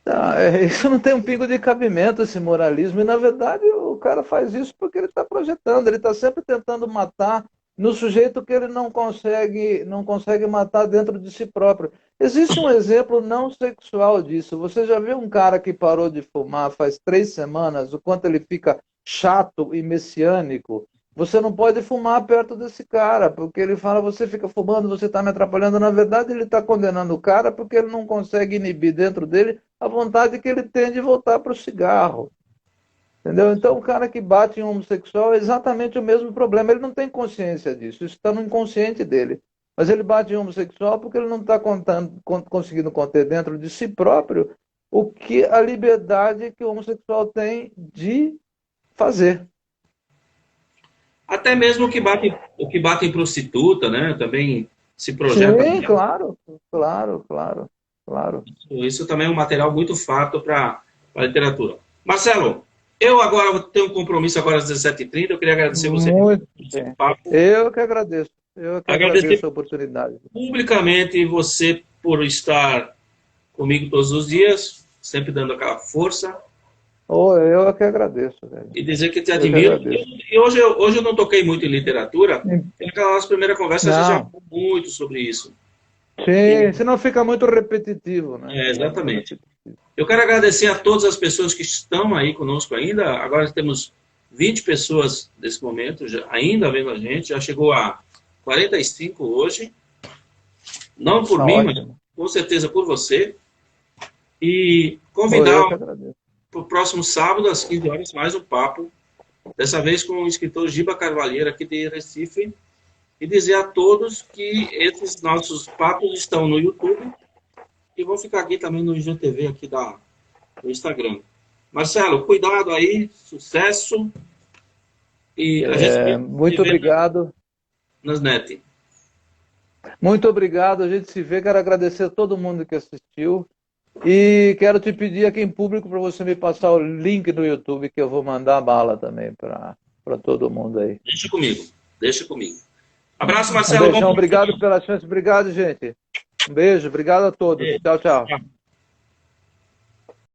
Tá, isso não tem um pingo de cabimento, esse moralismo, e na verdade o cara faz isso porque ele está projetando, ele está sempre tentando matar no sujeito que ele não consegue matar dentro de si próprio. Existe um exemplo não sexual disso. Você já viu um cara que parou de fumar faz 3 semanas, o quanto ele fica chato e messiânico? Você não pode fumar perto desse cara, porque ele fala, você fica fumando, você está me atrapalhando. Na verdade, ele está condenando o cara porque ele não consegue inibir dentro dele a vontade que ele tem de voltar para o cigarro. Entendeu? Então, o cara que bate em um homossexual é exatamente o mesmo problema. Ele não tem consciência disso, isso está no inconsciente dele. Mas ele bate em um homossexual porque ele não está conseguindo conter dentro de si próprio a liberdade que o homossexual tem de fazer. Até mesmo o que bate em prostituta, né, também se projeta. Sim, claro, claro, claro, claro. Isso também é um material muito fato para a literatura. Marcelo, eu agora tenho um compromisso agora às 17h30, eu queria agradecer você por Muito esse bem. papo, Eu que agradeço. Eu que agradecer agradeço a oportunidade. publicamente você por estar comigo todos os dias, sempre dando aquela força, Oh, eu que agradeço, velho. e dizer que te Eu que admiro. agradeço. E hoje eu não toquei muito em literatura, naquela nossa primeira conversa a gente já Não, falou muito sobre isso. sim, E, senão fica muito repetitivo, né? Fica muito exatamente. repetitivo. Eu quero agradecer a todas as pessoas que estão aí conosco ainda. Agora temos 20 pessoas nesse momento, ainda vendo a gente. Já chegou a 45 hoje. Não por Tá mim, mas ótimo. com certeza por você. E Oh, convidar eu que agradeço. para o próximo sábado, às 15 horas, mais um papo. Dessa vez com o escritor Giba Carvalheira, aqui de Recife. E dizer a todos que esses nossos papos estão no YouTube e vão ficar aqui também no IGTV aqui do Instagram. Marcelo, cuidado aí, sucesso, e a gente se Muito vê obrigado. nas net. Muito obrigado. A gente se vê. Quero agradecer a todo mundo que assistiu. E quero te pedir aqui em público para você me passar o link no YouTube, que eu vou mandar a bala também para todo mundo aí. Deixa comigo, deixa comigo. Abraço, Um Marcelo. beijão, obrigado pela chance. Obrigado, gente. Um beijo, obrigado a todos. Beijo. Tchau, tchau. Tchau.